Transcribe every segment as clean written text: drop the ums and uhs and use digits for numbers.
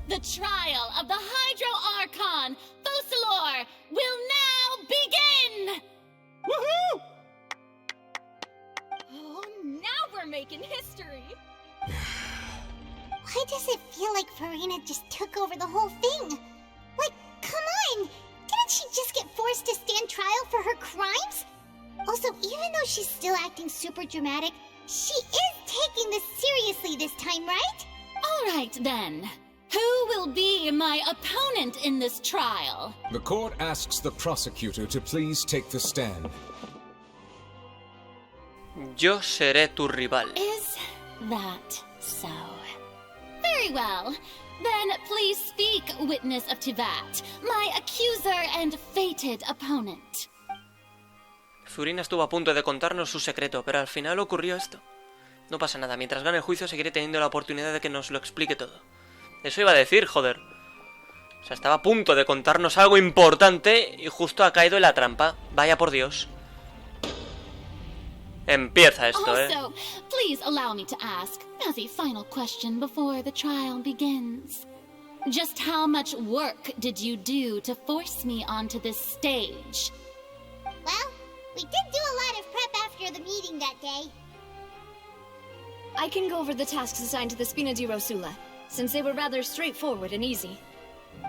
The trial of the Hydro Archon, Focalor, will now begin! Woohoo! Oh, now we're making history! Why does it feel like Furina just took over the whole thing? Like, come on! Didn't she just get forced to stand trial for her crimes? Also, even though she's still acting super dramatic, she is taking this seriously this time, right? Alright then. Who will be my opponent in this trial? The court asks the prosecutor to please take the stand. Yo seré tu rival. Is that so? Very well. Then please speak, witness of Tivat, my accuser and fated opponent. Furina estuvo a punto de contarnos su secreto, pero al final ocurrió esto. No pasa nada, mientras gane el juicio seguiré teniendo la oportunidad de que nos lo explique todo. Eso iba a decir, joder. O sea, estaba a punto de contarnos algo importante y justo ha caído en la trampa. Vaya por Dios. Empieza esto, Also, please allow me to ask, as a final question before the trial begins. Just how much work did you do to force me onto this stage? Well, we did do a lot of prep after the meeting that day. I can go over the tasks assigned to the Spina di Rosula, since they were rather straightforward and easy.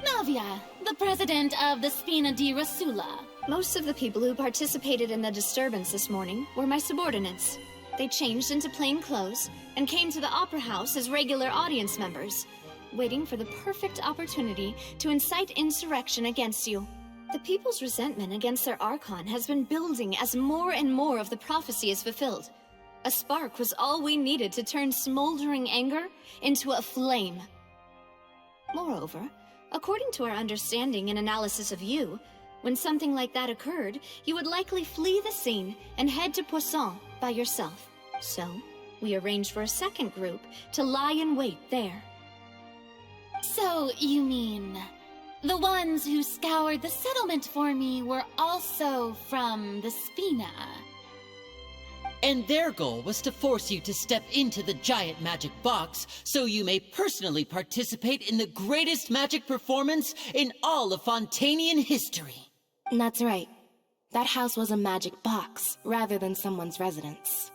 Navia, the president of the Spina di Rosula. Most of the people who participated in the disturbance this morning were my subordinates. They changed into plain clothes and came to the Opera House as regular audience members, waiting for the perfect opportunity to incite insurrection against you. The people's resentment against their Archon has been building as more and more of the prophecy is fulfilled. A spark was all we needed to turn smoldering anger into a flame. Moreover, according to our understanding and analysis of you, when something like that occurred, you would likely flee the scene and head to Poisson by yourself. So, we arranged for a second group to lie in wait there. So, you mean, the ones who scoured the settlement for me were also from the Spina? And their goal was to force you to step into the giant magic box so you may personally participate in the greatest magic performance in all of Fontanian history. That's right. That house was a magic box, rather than someone's residence.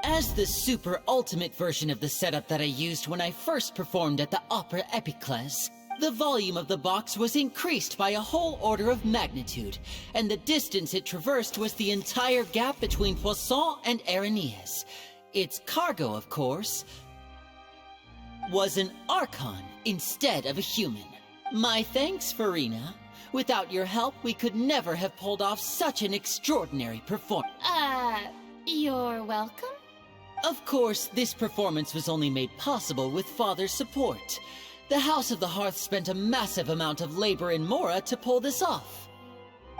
As the super ultimate version of the setup that I used when I first performed at the Opera Epiclese, the volume of the box was increased by a whole order of magnitude, and the distance it traversed was the entire gap between Poisson and Areneas. Its cargo, of course, was an Archon instead of a human. My thanks, Furina. Without your help, we could never have pulled off such an extraordinary performance. You're welcome? Of course, this performance was only made possible with Father's support. The House of the Hearth spent a massive amount of labor in Mora to pull this off.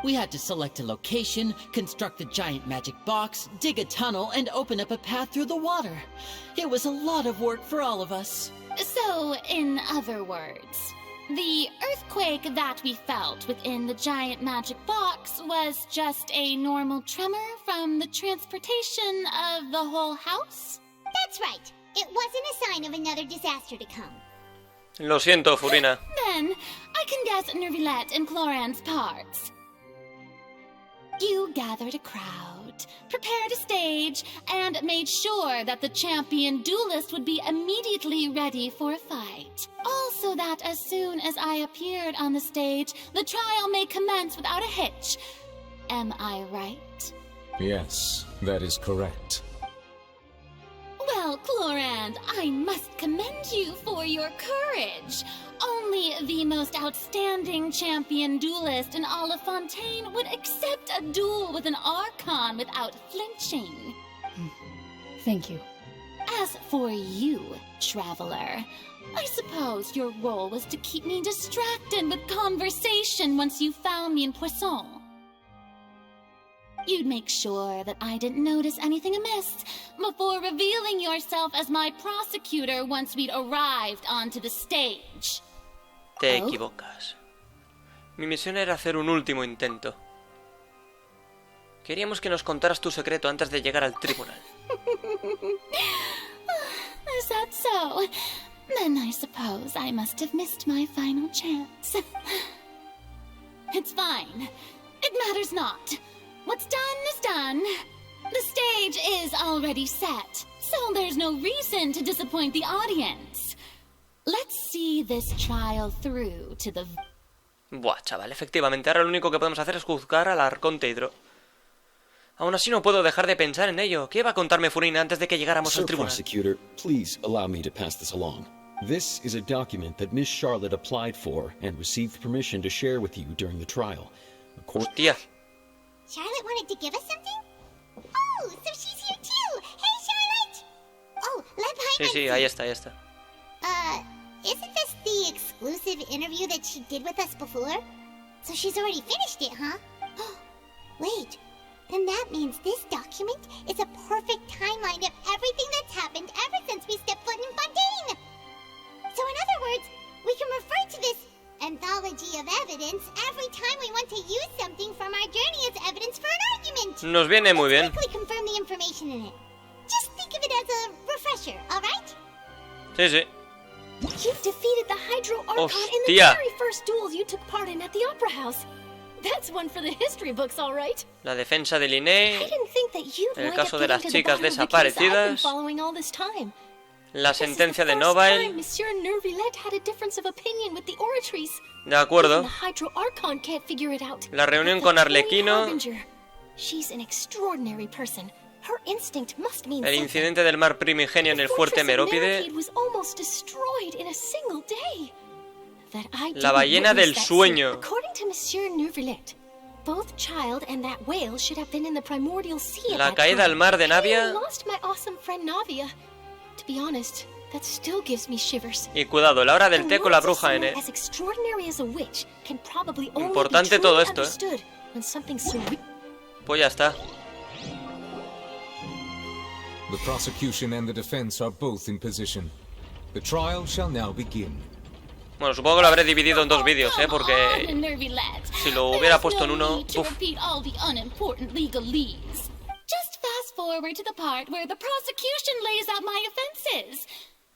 We had to select a location, construct the giant magic box, dig a tunnel, and open up a path through the water. It was a lot of work for all of us. So, in other words, the earthquake that we felt within the giant magic box was just a normal tremor from the transportation of the whole house? That's right. It wasn't a sign of another disaster to come. Lo siento, Furina. Then, I can guess Nervilette and Cloran's parts. You gathered a crowd, prepared a stage, and made sure that the champion duelist would be immediately ready for a fight. Also that as soon as I appeared on the stage, the trial may commence without a hitch. Am I right? Yes, that is correct. Well, Clorand, I must commend you for your courage. Only the most outstanding champion duelist in all of Fontaine would accept a duel with an Archon without flinching. Thank you. As for you, Traveler, I suppose your role was to keep me distracted with conversation once you found me in Poisson. You'd make sure that I didn't notice anything amiss before revealing yourself as my prosecutor once we'd arrived onto the stage. Te equivocas. Mi misión era hacer un último intento. Queríamos que nos contaras tu secreto antes de llegar al tribunal. Is that so? Then I suppose I must have missed my final chance. It's fine. It matters not. What's done is done. The stage is already set, so there's no reason to disappoint the audience. Let's see this trial through to the... Buah, chaval, efectivamente, ahora lo único que podemos hacer es juzgar al arconte hidro. Aún así no puedo dejar de pensar en ello. ¿Qué va a contarme Furina antes de que llegáramos al tribunal? Prosecutor, please allow me to pass this along. This is a document that Miss Charlotte applied for and received permission to share with you during the trial. Hostia. Charlotte wanted to give us something? Oh, so she's here too! Hey, Charlotte! Oh, let Sí, ahí está, ahí está. Isn't this the exclusive interview that she did with us before? So she's already finished it, huh? Wait, then that means this document is a perfect timeline of everything that's happened ever since we stepped foot in Fontaine! So in other words, we can refer to this anthology of evidence every time we want to use something from our journey as evidence for an argument. Nos viene muy bien. Let's quickly confirm the information in it. Just think of it as a refresher, alright? Sí, sí. You've defeated the Hydro Archon in the Hostia. very first duel you took part in at the Opera House. That's one for the history books, all right. La defensa de I Linné, didn't think that you'd el wind caso up de las getting to the chicas bottom of the case I've been desaparecidas, following all this time. la This is sentencia the de first time Nobile. Monsieur Nervillet had a difference of opinion with the oratories. De acuerdo. Even the Hydro Archon can't figure it out. La reunión But con the Holy Arlequino. Harbinger, she's an extraordinary person. Her instinct must mean El something. incidente del mar primigenio en el The fuerte fortress of Merópide. Meropide was almost destroyed in a single day. That I La didn't ballena witness del that sueño. scene. According to Monsieur Nervillet, both Child and that whale should have been in the primordial sea at La that caída time. al mar de I Navia. lost my awesome friend Navia. To be honest, that still gives me shivers. Y cuidado, la hora del The té con la words of bruja en someone as extraordinary as a witch can probably only Importante be todo truly esto, understood when something so Pues ya está. The prosecution and the defense are both in position. The trial shall now begin. Bueno, supongo que lo habré dividido en dos vídeos, Come porque on, Nervillet. si lo hubiera There's puesto en no uno, need to uf. repeat all the unimportant legalese. Just fast forward to the part where the prosecution lays out my offenses.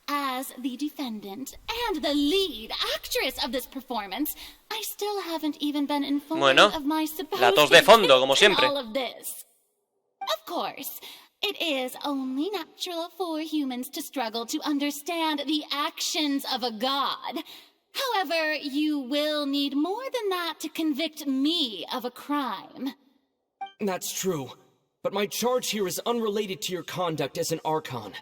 As the defendant and the lead actress of this performance, I still haven't even been informed Bueno, of my supposed la tos de fondo, como intent in siempre. all of this. Of course, it is only natural for humans to struggle to understand the actions of a god. However, you will need more than that to convict me of a crime. That's true, but my charge here is unrelated to your conduct as an Archon.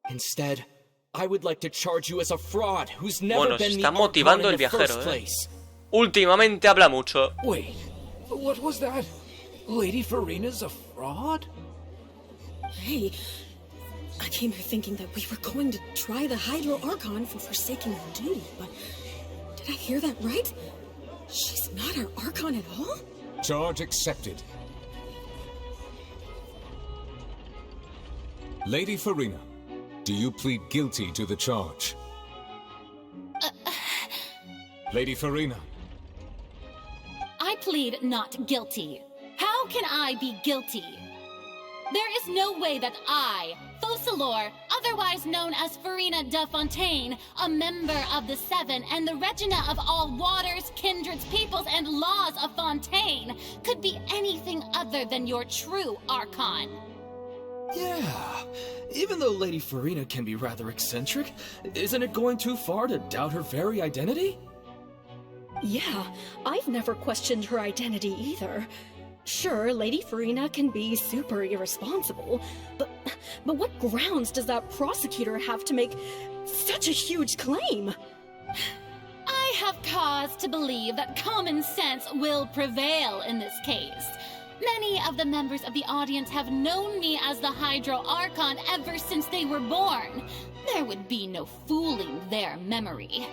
Instead, I would like to charge you as a fraud who's never Bueno, se been the está Archon motivando in el the viajero, first place. Últimamente habla mucho. Wait, what was that? Lady Furina's a fraud? Hey, I came here thinking that we were going to try the Hydro Archon for forsaking her duty, but did I hear that right? She's not our Archon at all? Charge accepted. Lady Furina, do you plead guilty to the charge? Lady Furina. I plead not guilty. How can I be guilty? There is no way that I, Focalor, otherwise known as Furina de Fontaine, a member of the Seven and the Regina of all waters, kindreds, peoples, and laws of Fontaine, could be anything other than your true Archon. Yeah, even though Lady Furina can be rather eccentric, isn't it going too far to doubt her very identity? Yeah, I've never questioned her identity either. Sure, Lady Furina can be super irresponsible, but what grounds does that prosecutor have to make such a huge claim? I have cause to believe that common sense will prevail in this case. Many of the members of the audience have known me as the Hydro Archon ever since they were born. There would be no fooling their memory.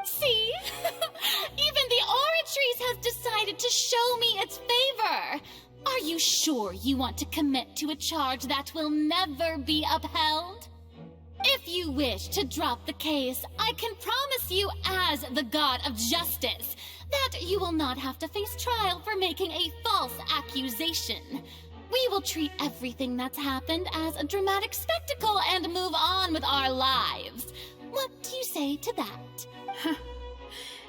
See? Even the Oratrice has decided to show me its favor. Are you sure you want to commit to a charge that will never be upheld? If you wish to drop the case, I can promise you as the God of Justice that you will not have to face trial for making a false accusation. We will treat everything that's happened as a dramatic spectacle and move on with our lives. What do you say to that?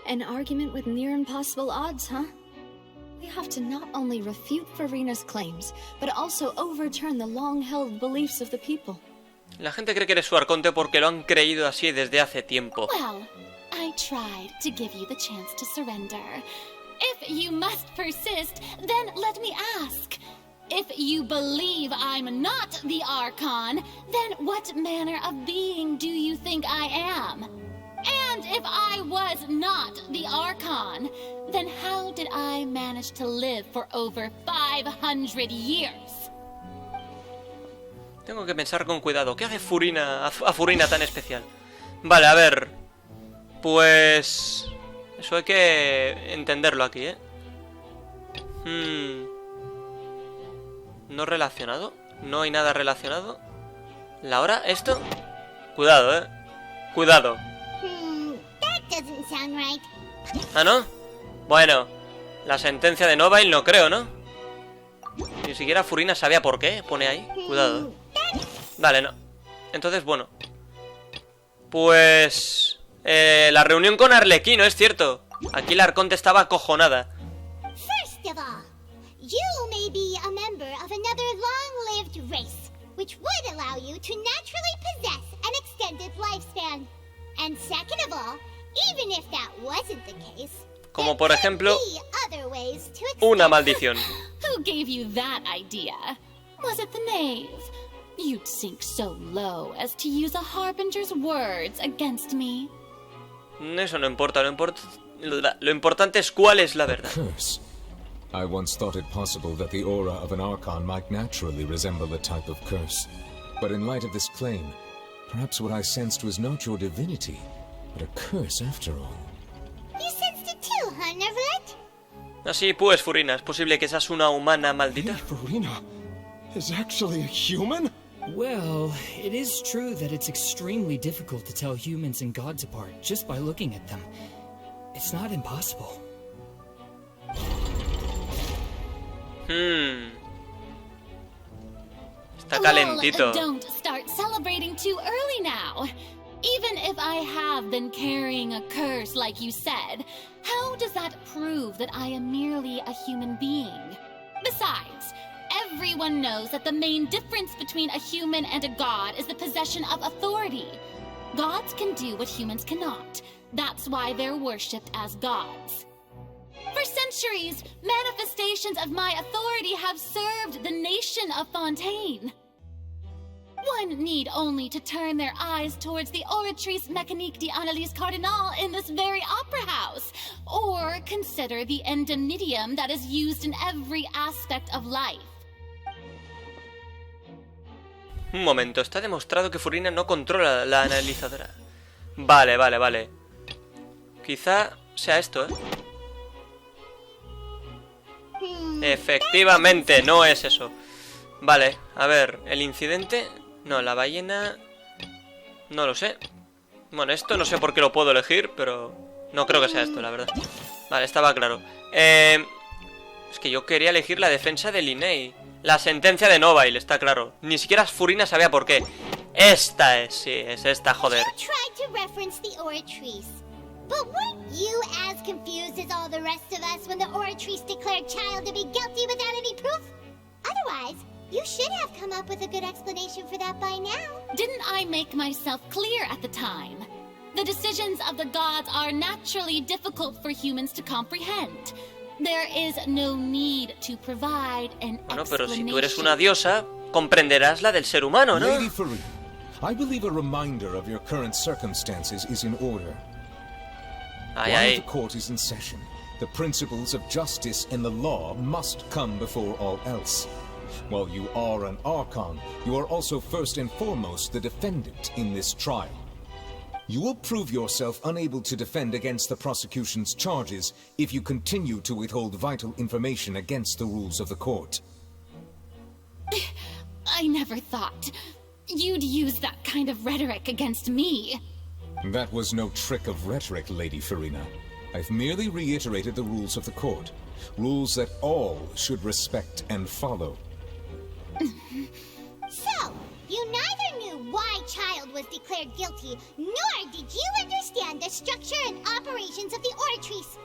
An argument with near impossible odds, huh? We have to not only refute Furina's claims, but also overturn the long-held beliefs of the people. La gente cree que eres su arconte porque lo han creído así desde hace tiempo. Well, I tried to give you the chance to surrender. If you must persist, then let me ask. If you believe I'm not the Archon, then what manner of being do you think I am? And if I was not the Archon, then how did I manage to live for over 500 years? Tengo que pensar con cuidado. ¿Qué hace Furina a Furina tan especial? Vale, a ver. Pues... eso hay que entenderlo aquí, ¿eh? ¿No relacionado? ¿No hay nada relacionado? ¿La hora? ¿Esto? Cuidado, ¿eh? Cuidado. That doesn't sound right. ¿Ah, no? Bueno, la sentencia de Novail no creo, ¿no? Ni siquiera Furina sabía por qué. Pone ahí. Cuidado, ¿eh? Vale, no. Entonces, bueno. Pues... la reunión con Arlequino, es cierto. Aquí la Arconte estaba acojonada. First of all, you may be a member of another long-lived race, which would allow you to naturally possess an extended lifespan. And second of all, even if that wasn't the case, como por ejemplo, other ways to una maldición. Who gave you that idea? Was it the knave? You'd sink so low as to use a harbinger's words against me. Eso no importa, lo importante es cuál es la verdad. Curse. I once thought it possible that the aura of an Archon might naturally resemble a type of curse. But in light of this claim, perhaps what I sensed was not your divinity, but a curse after all. You sensed it too, huh, Neverlet? Así pues, Furina, ¿es posible que seas una humana maldita? Furina is actually a human? Well, it is true that it's extremely difficult to tell humans and gods apart just by looking at them. It's not impossible. Está calentito. Well, don't start celebrating too early now. Even if I have been carrying a curse like you said, how does that prove that I am merely a human being? Besides, everyone knows that the main difference between a human and a god is the possession of authority. Gods can do what humans cannot. That's why they're worshipped as gods. For centuries, manifestations of my authority have served the nation of Fontaine. One need only to turn their eyes towards the Oratrice Mécanique d'Analyse Cardinal in this very opera house, or consider the endemnitium that is used in every aspect of life. Un momento, está demostrado que Furina no controla la analizadora. Vale. Quizá sea esto, ¿eh? Efectivamente, no es eso. Vale, a ver, el incidente... No, la ballena... No lo sé. Bueno, esto no sé por qué lo puedo elegir, pero... No creo que sea esto, la verdad. Vale, estaba claro. Es que yo quería elegir la defensa de Linnea. La sentencia de Novail, está claro. Ni siquiera Furina sabía por qué. Esta es, sí, es esta, joder. But weren't you as confused as all the rest of us when the Oratrice declared Child to be guilty without any proof? Otherwise, you should have come up with a good explanation for that by now. Didn't I make myself clear at the time? The decisions of the gods are naturally difficult for humans to comprehend. There is no need to provide an bueno, pero si tú eres una diosa, comprenderás la del ser humano, ¿no? Lady Furina, I believe a reminder of your current circumstances is in order. While the court is in session, the principles of justice and the law must come before all else. While you are an Archon, you are also first and foremost the defendant in this trial. You will prove yourself unable to defend against the prosecution's charges if you continue to withhold vital information against the rules of the court. I never thought you'd use that kind of rhetoric against me. That was no trick of rhetoric, Lady Furina. I've merely reiterated the rules of the court. Rules that all should respect and follow. So, you neither knew why Child child was declared guilty, nor did you understand the structure and operations of the Oratrice.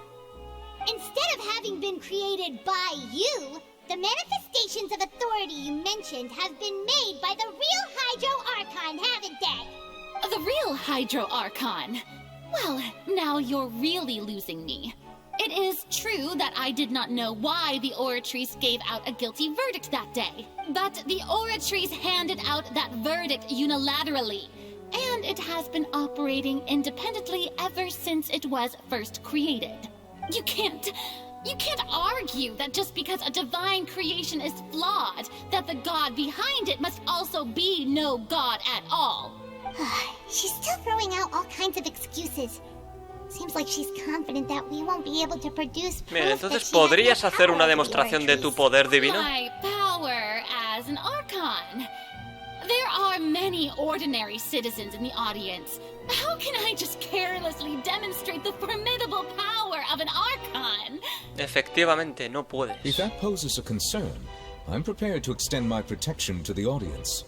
Instead of having been created by you, the manifestations of authority you mentioned have been made by the real Hydro Archon, haven't they? The real Hydro Archon? Well, now you're really losing me. It is true that I did not know why the Oratrice gave out a guilty verdict that day. But the Oratrice handed out that verdict unilaterally, and it has been operating independently ever since it was first created. You can't argue that just because a divine creation is flawed, that the god behind it must also be no god at all. She's still throwing out all kinds of excuses. Seems like she's confident that we won't be able to produce proof. Mira, entonces ¿podrías hacer una demostración de tu poder divino? My power as an Archon. There are many ordinary citizens in the audience. How can I just carelessly demonstrate the formidable power of an Archon? Efectivamente, no puedes. If that poses a concern, I'm prepared to extend my protection to the audience.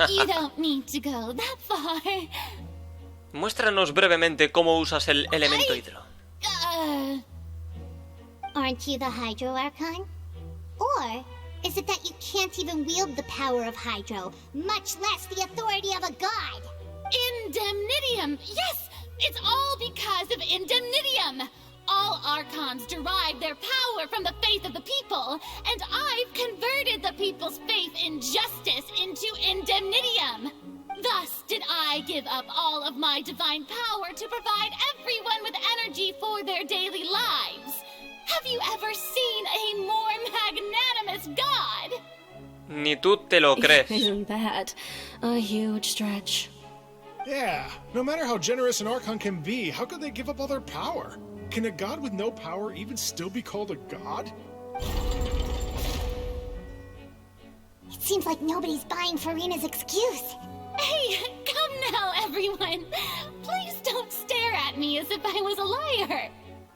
You don't need to go that far. Muéstranos brevemente cómo usas el elemento hidro. Aren't you the Hydro Archon? Or is it that you can't even wield the power of Hydro, much less the authority of a god? Indemnitium! Yes! It's all because of Indemnitium! All Archons derive their power from the faith of the people, and I've converted the people's faith in justice into Indemnitium. Thus did I give up all of my divine power to provide everyone with energy for their daily lives. Have you ever seen a more magnanimous god? Ni tú te lo crees. Isn't that a huge stretch? Yeah, no matter how generous an Archon can be, how could they give up all their power? Can a god with no power even still be called a god? It seems like nobody's buying Furina's excuse. Hey, come now, everyone. Please don't stare at me as if I was a liar.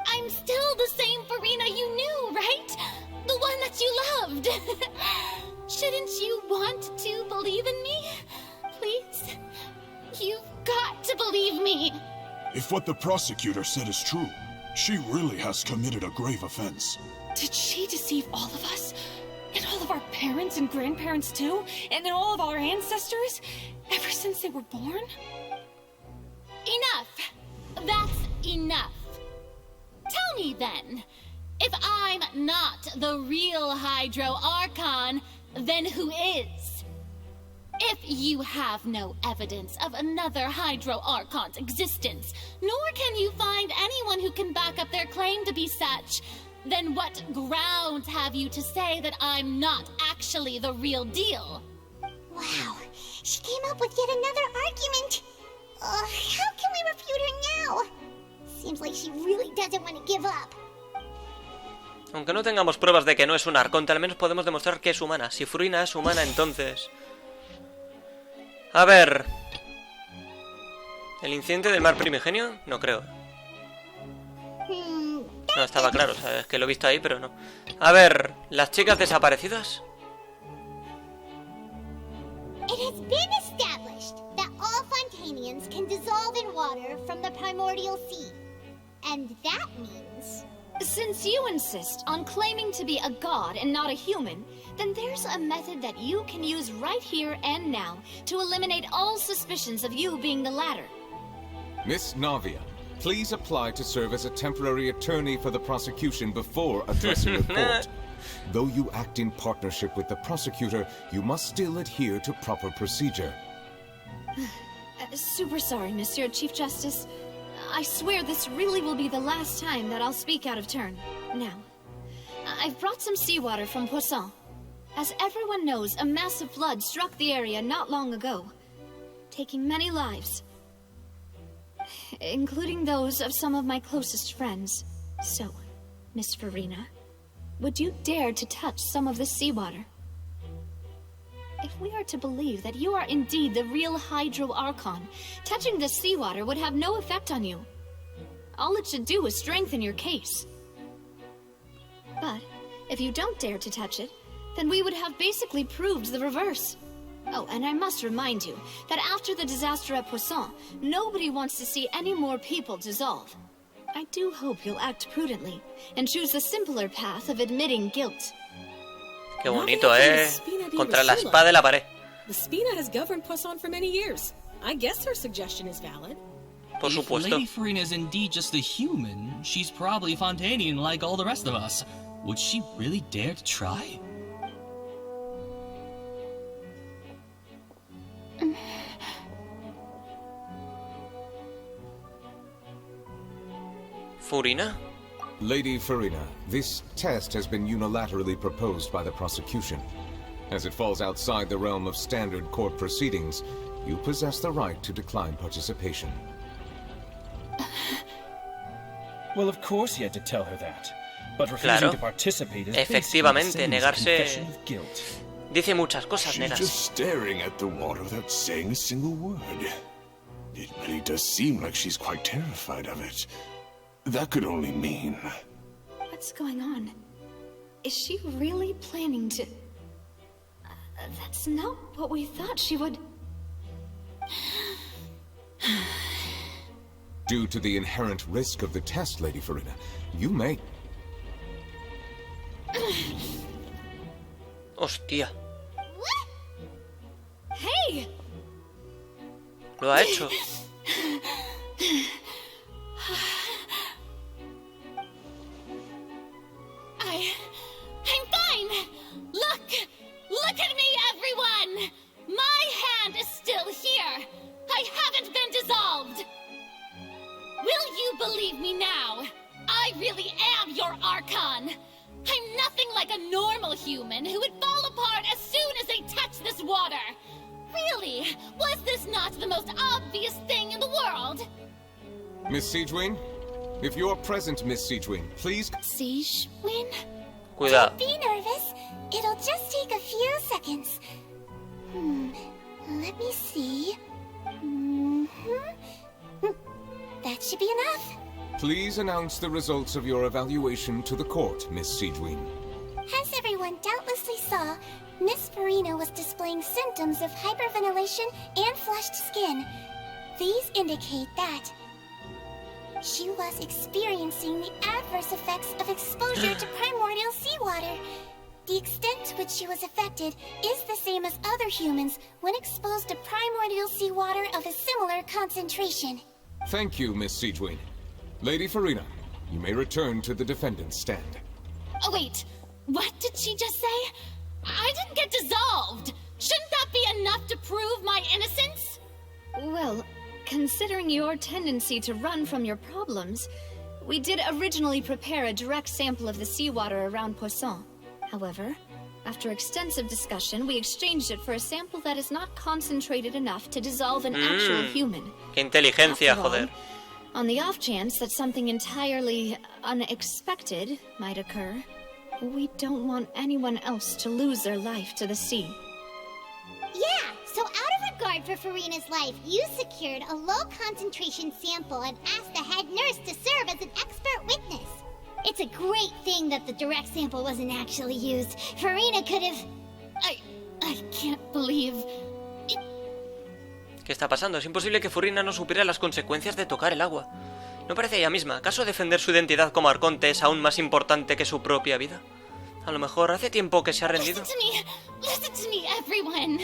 I'm still the same Furina you knew, right? The one that you loved. Shouldn't you want to believe in me? Please? You've got to believe me. If what the prosecutor said is true, she really has committed a grave offense. Did she deceive all of us? And all of our parents and grandparents too? And then all of our ancestors? Ever since they were born? Enough. That's enough. Tell me then, if I'm not the real Hydro Archon, then who is? If you have no evidence of another Hydro Archon's existence, nor can you find anyone who can back up their claim to be such, then what grounds have you to say that I'm not actually the real deal? Wow, she came up with yet another argument. How can we refute her now? Seems like she really doesn't want to give up. Aunque no tengamos pruebas de que no es un arconte, al menos podemos demostrar que es humana. Si Furina es humana, entonces... A ver... ¿El incidente del mar primigenio? No creo. No, estaba claro, o sea, es que lo he visto ahí, pero no. A ver, ¿las chicas desaparecidas? It has been established that all Fontanians can dissolve in water from the primordial sea. And that means... Since you insist on claiming to be a god and not a human, then there's a method that you can use right here and now to eliminate all suspicions of you being the latter. Miss Navia, please apply to serve as a temporary attorney for the prosecution before addressing the court. Though you act in partnership with the prosecutor, you must still adhere to proper procedure. Super sorry, Monsieur Chief Justice. I swear this really will be the last time that I'll speak out of turn. Now, I've brought some seawater from Poisson. As everyone knows, a massive flood struck the area not long ago, taking many lives, including those of some of my closest friends. So, Miss Furina, would you dare to touch some of this seawater? If we are to believe that you are indeed the real Hydro Archon, touching this seawater would have no effect on you. All it should do is strengthen your case. But if you don't dare to touch it, then we would have basically proved the reverse. Oh, and I must remind you that after the disaster at Poisson, nobody wants to see any more people dissolve. I do hope you'll act prudently and choose the simpler path of admitting guilt. Qué bonito, Contra la espada y la pared. The Spina has governed Poisson for many years. I guess her suggestion is valid. Por supuesto. If Lady Furina is indeed just a human, she's probably Fontanian like all the rest of us. Would she really dare to try? Furina? Lady Furina, this test has been unilaterally proposed by the prosecution. As it falls outside the realm of standard court proceedings, you possess the right to decline participation. Well, of course he had to tell her that. But refusing to participate is efectivamente, negarse dice muchas cosas, She's just staring at the water without saying a single word. It really does seem like she's quite terrified of it. That could only mean... What's going on? Is she really planning to... that's not what we thought she would... Due to the inherent risk of the test, Lady Furina, you may... Hostia. Hey! Lo ha hecho. I'm fine! Look at me, everyone! My hand is still here! I haven't been dissolved! Will you believe me now? I really am your Archon! I'm nothing like a normal human who would fall apart as soon as they touch this water! Really? Was this not the most obvious thing in the world? Miss Siegewin? If you're present, Miss Siegewin, please... Siegewin? Cuidado. Don't be nervous. It'll just take a few seconds. Let me see. That should be enough. Please announce the results of your evaluation to the court, Miss Siegewin. As everyone doubtlessly saw, Miss Furina was displaying symptoms of hyperventilation and flushed skin. These indicate that she was experiencing the adverse effects of exposure to primordial seawater. The extent to which she was affected is the same as other humans when exposed to primordial seawater of a similar concentration. Thank you, Miss Siegewin. Lady Furina, you may return to the defendant's stand. Oh wait, what did she just say? I didn't get dissolved! Shouldn't that be enough to prove my innocence? Well, considering your tendency to run from your problems, we did originally prepare a direct sample of the seawater around Poisson. However, after extensive discussion, we exchanged it for a sample that is not concentrated enough to dissolve an actual human. Qué inteligencia, joder. On the off chance that something entirely unexpected might occur, we don't want anyone else to lose their life to the sea. Yeah, so out of regard for Furina's life, you secured a low-concentration sample and asked the head nurse to serve as an expert witness. It's a great thing that the direct sample wasn't actually used. Furina could have... I can't believe... ¿Qué está pasando? Es imposible que Furina no supiera las consecuencias de tocar el agua. ¿No parece ella misma? ¿Acaso defender su identidad como arconte es aún más importante que su propia vida? A lo mejor hace tiempo que se ha rendido. Listen to me, everyone.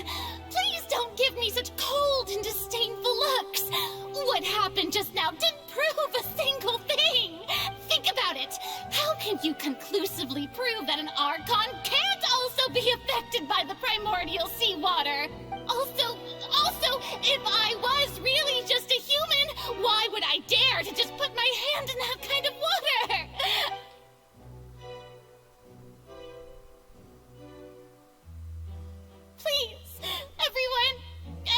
Please don't give me such cold and disdainful looks. What happened just now didn't prove a single thing. Think about it. How can you conclusively prove that an Archon can't also be affected by the primordial seawater? Also, if I was really just a human, why would I dare to just put my hand in that kind of water? Please,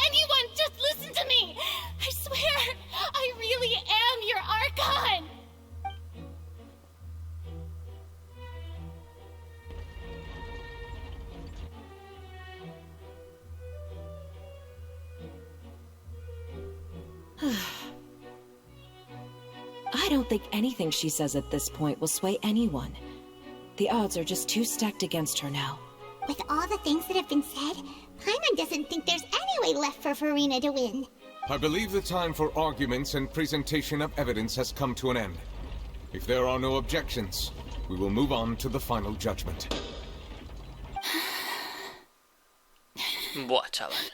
anyone, just listen to me. I swear, I really am your Archon. I don't think anything she says at this point will sway anyone. The odds are just too stacked against her now. With all the things that have been said, Paimon doesn't think there's any way left for Furina to win. I believe the time for arguments and presentation of evidence has come to an end. If there are no objections, we will move on to the final judgment. Buah, chaval.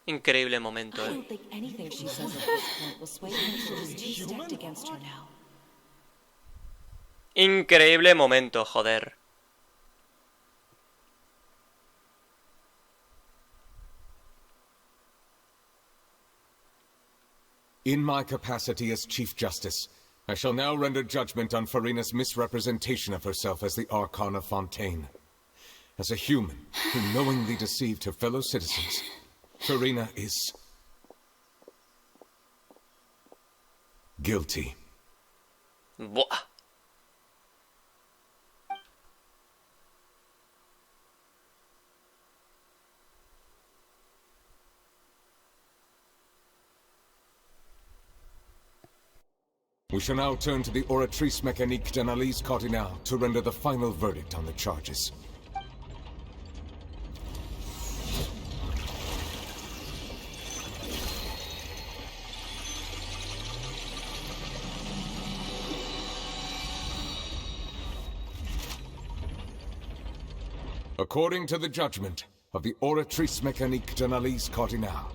Increíble momento, I don't think anything she says at this point will sway her. She's too stacked against her now. Increíble momento, joder. In my capacity as Chief Justice, I shall now render judgment on Furina's misrepresentation of herself as the Archon of Fontaine. As a human who knowingly deceived her fellow citizens, Furina is guilty. Buah. We shall now turn to the Oratrice Mécanique d'Analyse Cardinale to render the final verdict on the charges. According to the judgment of the Oratrice Mécanique d'Analyse Cardinale,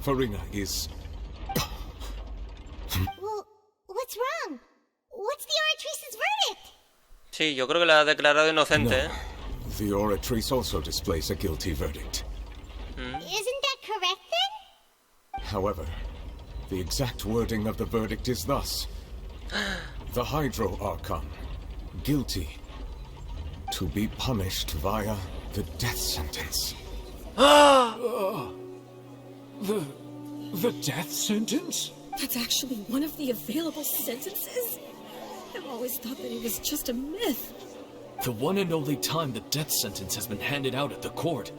Furina is... Well, what's wrong? What's the Oratrice's verdict? Sí, yo creo que la ha declarado inocente. No. The Oratrice also displays a guilty verdict. Isn't that correct then? However, the exact wording of the verdict is thus. The Hydro Archon, guilty, to be punished via the death sentence. The death sentence? That's actually one of the available sentences? I've always thought that it was just a myth. The one and only time the death sentence has been handed out at the court,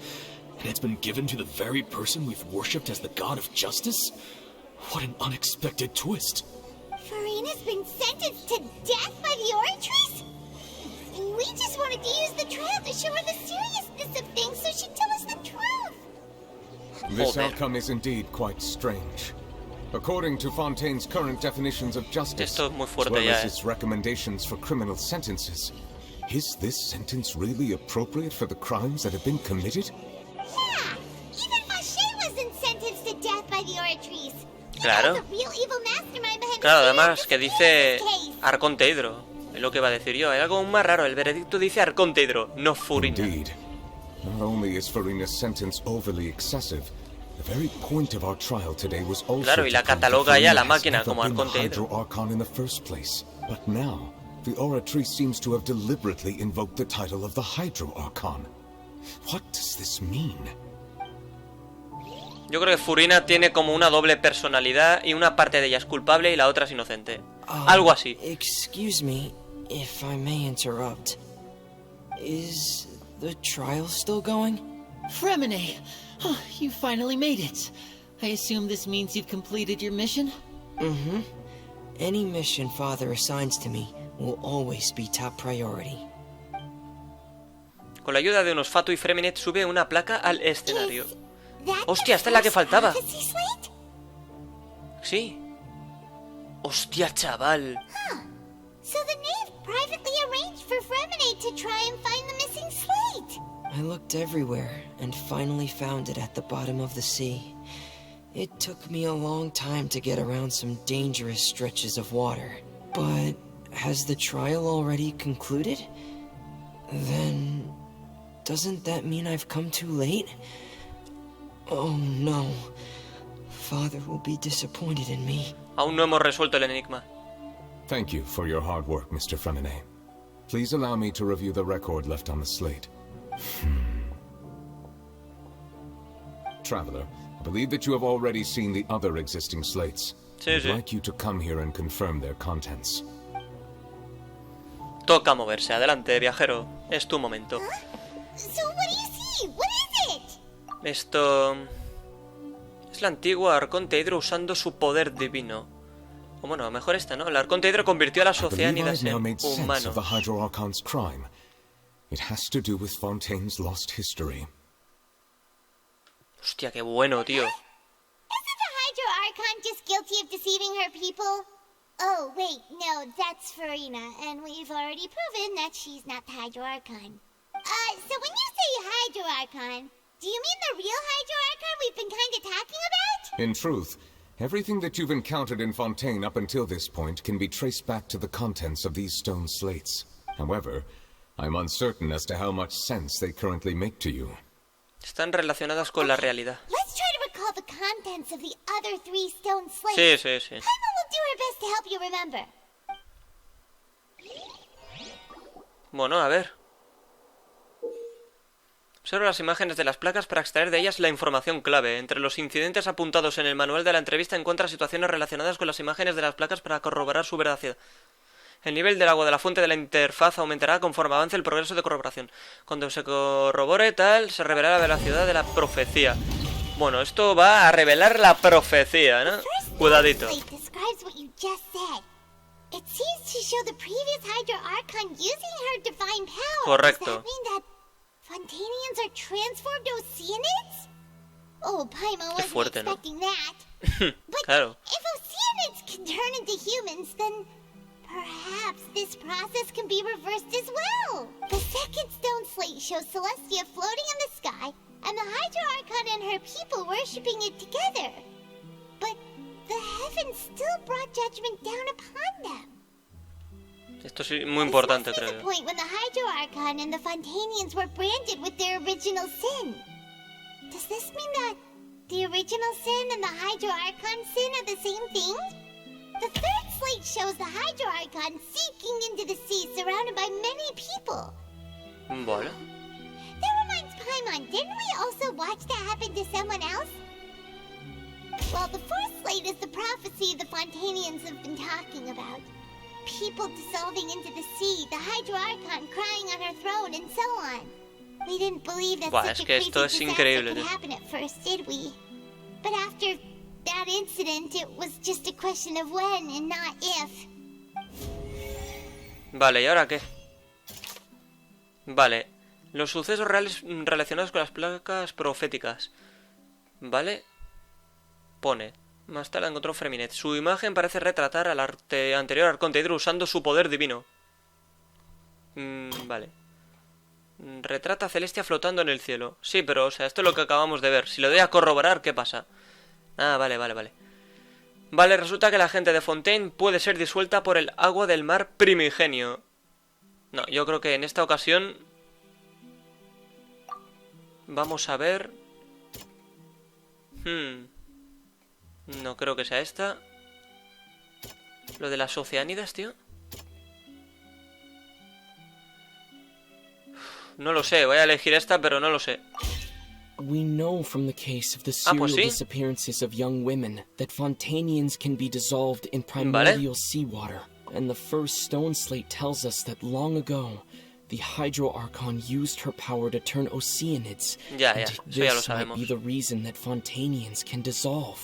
and it's been given to the very person we've worshipped as the god of justice? What an unexpected twist. Furina's been sentenced to death by the Oratrice? We just wanted to use the trial to show her the seriousness of things so she'd tell us the truth. This outcome is indeed quite strange. According to Fontaine's current definitions of justice, as well as its recommendations for criminal sentences, is this sentence really appropriate for the crimes that have been committed? Yeah! Even Fauché wasn't sentenced to death by the Oratrice. Claro. Claro, además que dice Arconte Hidro. Es lo que va a decir yo. Hay algo más raro. El veredicto dice Arconte Hidro, no Furina. Indeed. Not only is Furina's sentence overly excessive, the very point of our trial today was also claro, y la cataloga ya la máquina como Arconte Hidro. Archon in the first place. But now, the Oratrice seems to have deliberately invoked the title of the Hydro Archon. What does this mean? Yo creo que Furina tiene como una doble personalidad y una parte de ella es culpable y la otra es inocente. Algo así. Excuse me, if I may interrupt. Is the trial still going? Fremine! Oh, you finally made it. I assume this means you've completed your mission? Mm-hmm. Any mission Father assigns to me will always be top priority. Con la ayuda de unos Fatu y Freminet sube una placa al escenario. ¡Hostia! Esta es la que faltaba. Sí. ¡Hostia, chaval! So the knave privately arranged for Fremine to try and find the missing slate. I looked everywhere and finally found it at the bottom of the sea. It took me a long time to get around some dangerous stretches of water. But has the trial already concluded? Then doesn't that mean I've come too late? Oh no. Father will be disappointed in me. Aún no hemos resuelto el enigma. Thank you for your hard work, Mr. Fremine. Please allow me to review the record left on the slate. Traveler, I believe that you have already seen the other existing slates. I'd like you to come here and confirm their contents. Toca moverse. Adelante, viajero. Es tu momento. So what do you see? What is it? Esto... es la antigua Arconte Hidro usando su poder divino. O bueno, a lo mejor esta, ¿no? El Arconte Hidro convirtió a la sociedad Nidas en humano. It has to do with Fontaine's lost history. Hostia, qué bueno, tío. Isn't the Hydro Archon just guilty of deceiving her people? Oh, wait, no, that's Furina, and we've already proven that she's not the Hydro Archon. So when you say Hydro Archon, do you mean the real Hydro Archon we've been kinda talking about? In truth, everything that you've encountered in Fontaine up until this point can be traced back to the contents of these stone slates. However, I'm uncertain as to how much sense they currently make to you. Están relacionadas con la realidad. Let's try to recall the contents of the other 3 stone slates. Sí. Paimon will do her best to help you remember. Bueno, a ver. Observa las imágenes de las placas para extraer de ellas la información clave. Entre los incidentes apuntados en el manual de la entrevista encuentra situaciones relacionadas con las imágenes de las placas para corroborar su veracidad. El nivel del agua de la fuente de la interfaz aumentará conforme avance el progreso de corroboración. Cuando se corrobore tal, se revelará la veracidad de la profecía. Bueno, esto va a revelar la profecía, ¿no? Cuidadito. Correcto. Qué fuerte, ¿no? Claro. Perhaps this process can be reversed as well. The second stone slate shows Celestia floating in the sky, and the Hydro Archon and her people worshipping it together. But the heavens still brought judgment down upon them. Esto es muy importante, creo. This was the point when the Hydro Archon and the Fontanians were branded with their original sin. Does this mean that the original sin and the Hydro Archon sin are the same thing? The third slate shows the Hydro Archon sinking into the sea, surrounded by many people. Vale. That reminds Paimon, didn't we also watch that happen to someone else? Well, the fourth slate is the prophecy the Fontanians have been talking about. People dissolving into the sea, the Hydro Archon crying on her throne, and so on. We didn't believe that such a crazy disaster could happen at first, did we? But after that incident, it was just a question of when and not if. Vale, ¿y ahora qué? Vale, los sucesos reales relacionados con las placas proféticas. Vale. Pone, más tarde encontró Freminet. Su imagen parece retratar al anterior arconte Hydro usando su poder divino. Vale. Retrata a Celestia flotando en el cielo. Sí, pero, o sea, esto es lo que acabamos de ver. Si lo doy a corroborar, ¿qué pasa? Ah, vale. Vale, resulta que la gente de Fontaine puede ser disuelta por el agua del mar primigenio. No, yo creo que en esta ocasión vamos a ver... No creo que sea esta. Lo de las oceánidas, tío. No lo sé, voy a elegir esta, pero no lo sé. We know from the case of the serial disappearances of young women that Fontanians can be dissolved in primordial seawater. And the first stone slate tells us that long ago, the Hydro Archon used her power to turn oceanids. And this might be the reason that Fontanians can dissolve.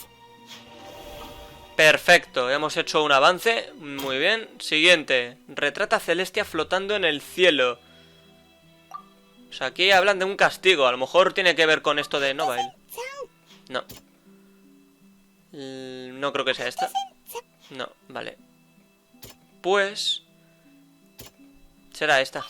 Perfecto, hemos hecho un avance. Muy bien. Siguiente. Retrata a Celestia flotando en el cielo. O sea, aquí hablan de un castigo. A lo mejor tiene que ver con esto de Novael. No. No creo que sea esta. No, vale. Pues... será esta.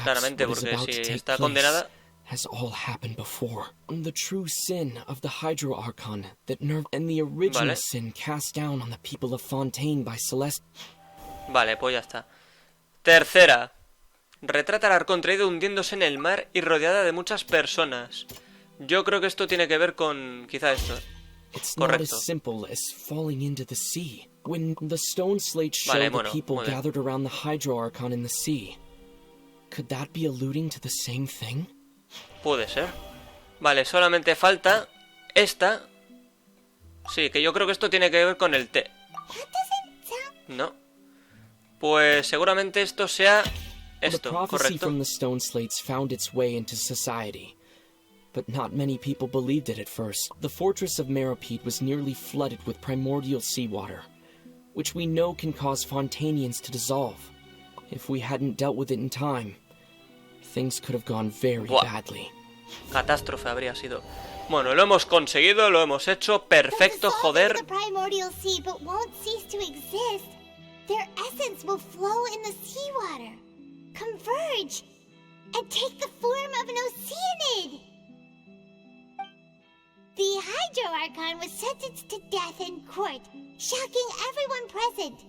Claramente, porque si está condenada... has all happened before. The true sin of the Hydro Archon that nerve and the original sin cast down on the people of Fontaine by Celeste. Vale, pues ya está. Tercera. Retrata al arcón traído hundiéndose en el mar y rodeada de muchas personas. Yo creo que esto tiene que ver con... quizá esto. It's not as simple as falling into the sea. When the stone slate showed the people gathered around the Hydro Archon in the sea. Could that be alluding to the same thing? Puede ser. Vale, solamente falta esta. Sí, que yo creo que esto tiene que ver con el té. No. Pues seguramente esto sea esto, correcto. The prophecy from the stone slates found its way into society. But not many people believed it at first. The fortress of Meropide was nearly flooded with primordial seawater, which we know can cause Fontanians to dissolve. If we hadn't dealt with it in time, things could have gone very badly. Catástrofe habría sido. Bueno, lo hemos conseguido, lo hemos hecho, perfecto, joder. The primordial sea but won't cease to exist. Their essence will flow in the seawater, converge, and take the form of an oceanid. The Hydro Archon was sentenced to death in court, shocking everyone present.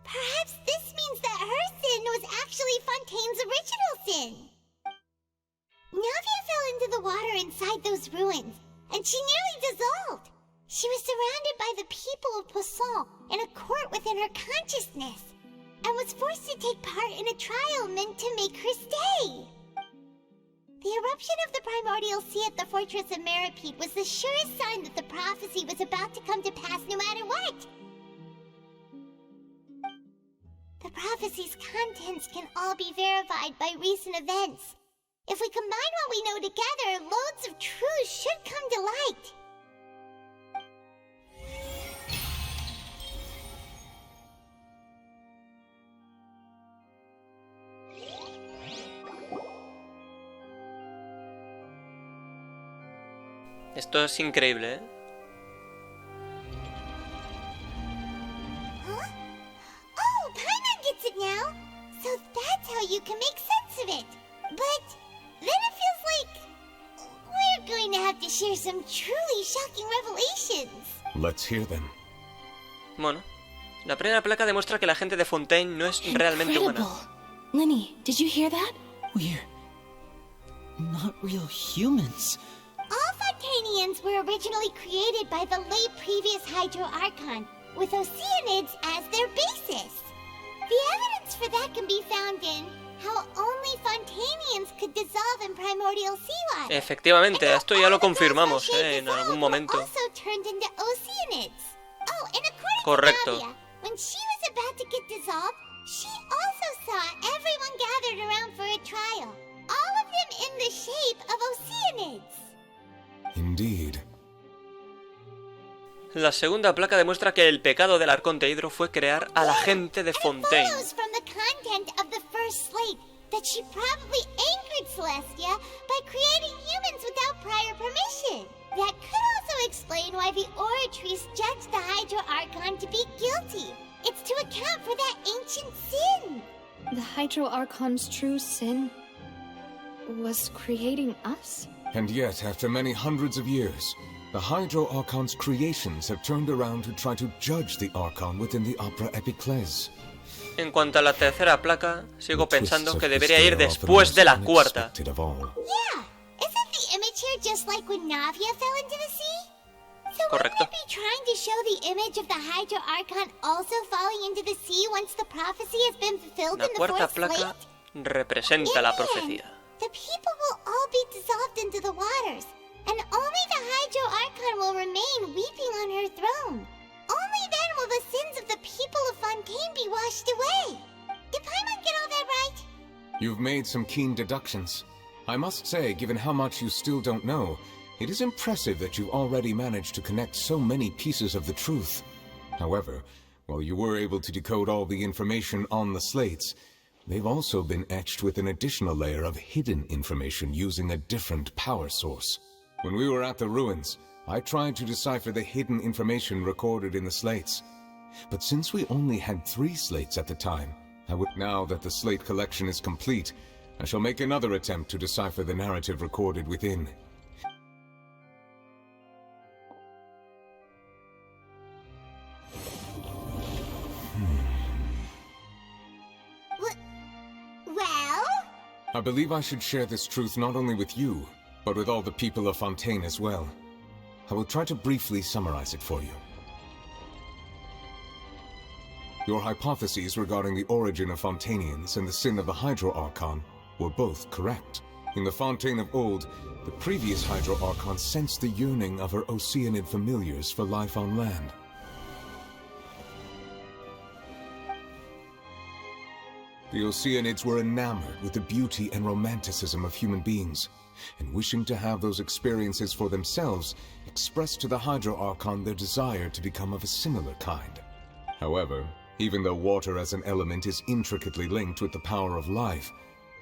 Perhaps this means that her sin was actually Fontaine's original sin. Navia fell into the water inside those ruins, and she nearly dissolved. She was surrounded by the people of Poisson in a court within her consciousness, and was forced to take part in a trial meant to make her stay. The eruption of the primordial sea at the fortress of Meripede was the surest sign that the prophecy was about to come to pass no matter what. The prophecy's contents can all be verified by recent events. If we combine what we know together, loads of truths should come to light. Esto es increíble, ¿eh? Huh? Oh, Paimon gets it now! So that's how you can make sense of it. But then it feels like we're going to have to share some truly shocking revelations. Let's hear them. Bueno, la primera placa demuestra que la gente de Fontaine no es realmente humana. Linny, did you hear that? We're not real humans. All Fontainians were originally created by the late previous Hydro Archon, with Oceanids as their basis. The evidence for that can be found in how only Fontainians could dissolve in primordial seawater. Efectivamente, esto ya lo confirmamos, en algún momento. Also turned into Oceanids. Oh, and according Correcto. to Navia, when she was about to get dissolved, she also saw everyone gathered around for a trial. All of them in the shape of Oceanids. Indeed. La segunda placa demuestra que el pecado del Arconte Hidro fue crear a la gente de Fontaine. It follows from the content of the first slate that she probably angered Celestia by creating humans without prior permission. That could also explain why the Oratrice judged the Hydro Archon to be guilty. It's to account for that ancient sin. The Hydro Archon's true sin was creating us? And yet, after many hundreds of years, the Hydro Archon's creations have turned around to try to judge the Archon within the Opera Epiclese. En cuanto a la tercera placa, sigo pensando que debería ir después de la cuarta. Yeah, isn't the image here just like when Navia fell into the sea? So Correcto. wouldn't it be trying to show the image of the Hydro Archon also falling into the sea once the prophecy has been fulfilled La in the cuarta fourth placa slate? representa la profecía. The people will all be dissolved into the waters, and only the Hydro Archon will remain weeping on her throne. Only then will the sins of the people of Fontaine be washed away. Did Paimon get all that right? You've made some keen deductions. I must say, given how much you still don't know, it is impressive that you've already managed to connect so many pieces of the truth. However, while you were able to decode all the information on the slates, they've also been etched with an additional layer of hidden information using a different power source. When we were at the ruins, I tried to decipher the hidden information recorded in the slates. But since we only had 3 slates at the time, now that the slate collection is complete, I shall make another attempt to decipher the narrative recorded within. Well? I believe I should share this truth not only with you, but with all the people of Fontaine as well. I will try to briefly summarize it for you. Your hypotheses regarding the origin of Fontainians and the sin of the Hydro Archon were both correct. In the Fontaine of old, the previous Hydro Archon sensed the yearning of her Oceanid familiars for life on land. The Oceanids were enamored with the beauty and romanticism of human beings, and wishing to have those experiences for themselves, expressed to the Hydro Archon their desire to become of a similar kind. However, even though water as an element is intricately linked with the power of life,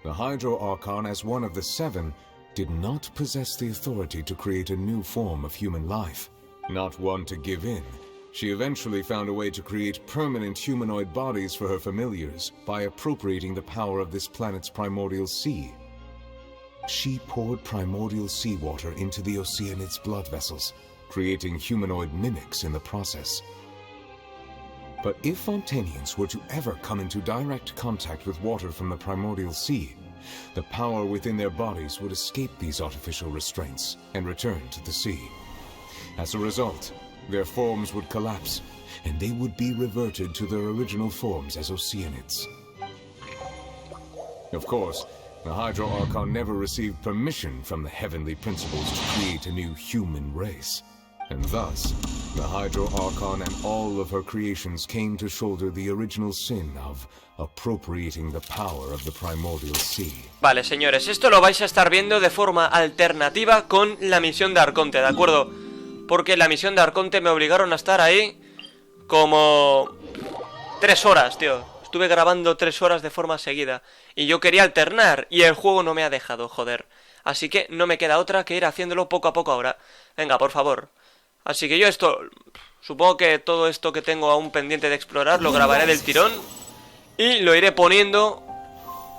the Hydro Archon, as one of the 7, did not possess the authority to create a new form of human life. Not one to give in, she eventually found a way to create permanent humanoid bodies for her familiars by appropriating the power of this planet's primordial sea. She poured primordial seawater into the Oceanid's blood vessels, creating humanoid mimics in the process. But if Fontanians were to ever come into direct contact with water from the primordial sea, the power within their bodies would escape these artificial restraints and return to the sea. As a result, their forms would collapse, and they would be reverted to their original forms as Oceanids. Of course, the Hydro Archon never received permission from the heavenly principles to create a new human race. And thus, the Hydro Archon and all of her creations came to shoulder the original sin of appropriating the power of the primordial sea. Vale, señores, esto lo vais a estar viendo de forma alternativa con la misión de Arconte, ¿de acuerdo? Porque la misión de Arconte me obligaron a estar ahí como 3 horas, tío. Estuve grabando 3 horas de forma seguida y yo quería alternar y el juego no me ha dejado, joder. Así que no me queda otra que ir haciéndolo poco a poco ahora. Venga, por favor. Así que yo esto, supongo que todo esto que tengo aún pendiente de explorar lo grabaré del tirón y lo iré poniendo,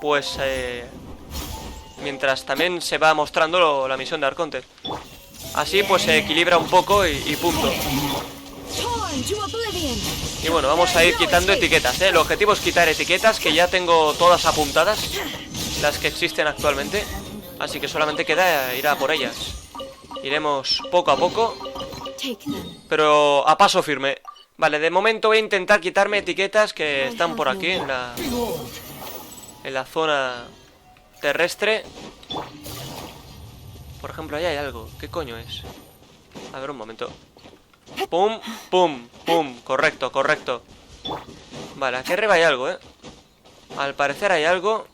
pues, mientras también se va mostrando la misión de Arconte. Así pues se equilibra un poco y punto. Y bueno, vamos a ir quitando etiquetas, ¿eh? El objetivo es quitar etiquetas, que ya tengo todas apuntadas, las que existen actualmente. Así que solamente queda ir a por ellas. Iremos poco a poco, pero a paso firme. Vale, de momento voy a intentar quitarme etiquetas que están por aquí en la zona terrestre. Por ejemplo, ahí hay algo. ¿Qué coño es? A ver, un momento. Pum, pum, pum. Correcto, correcto. Vale, aquí arriba hay algo, ¿eh? Al parecer hay algo.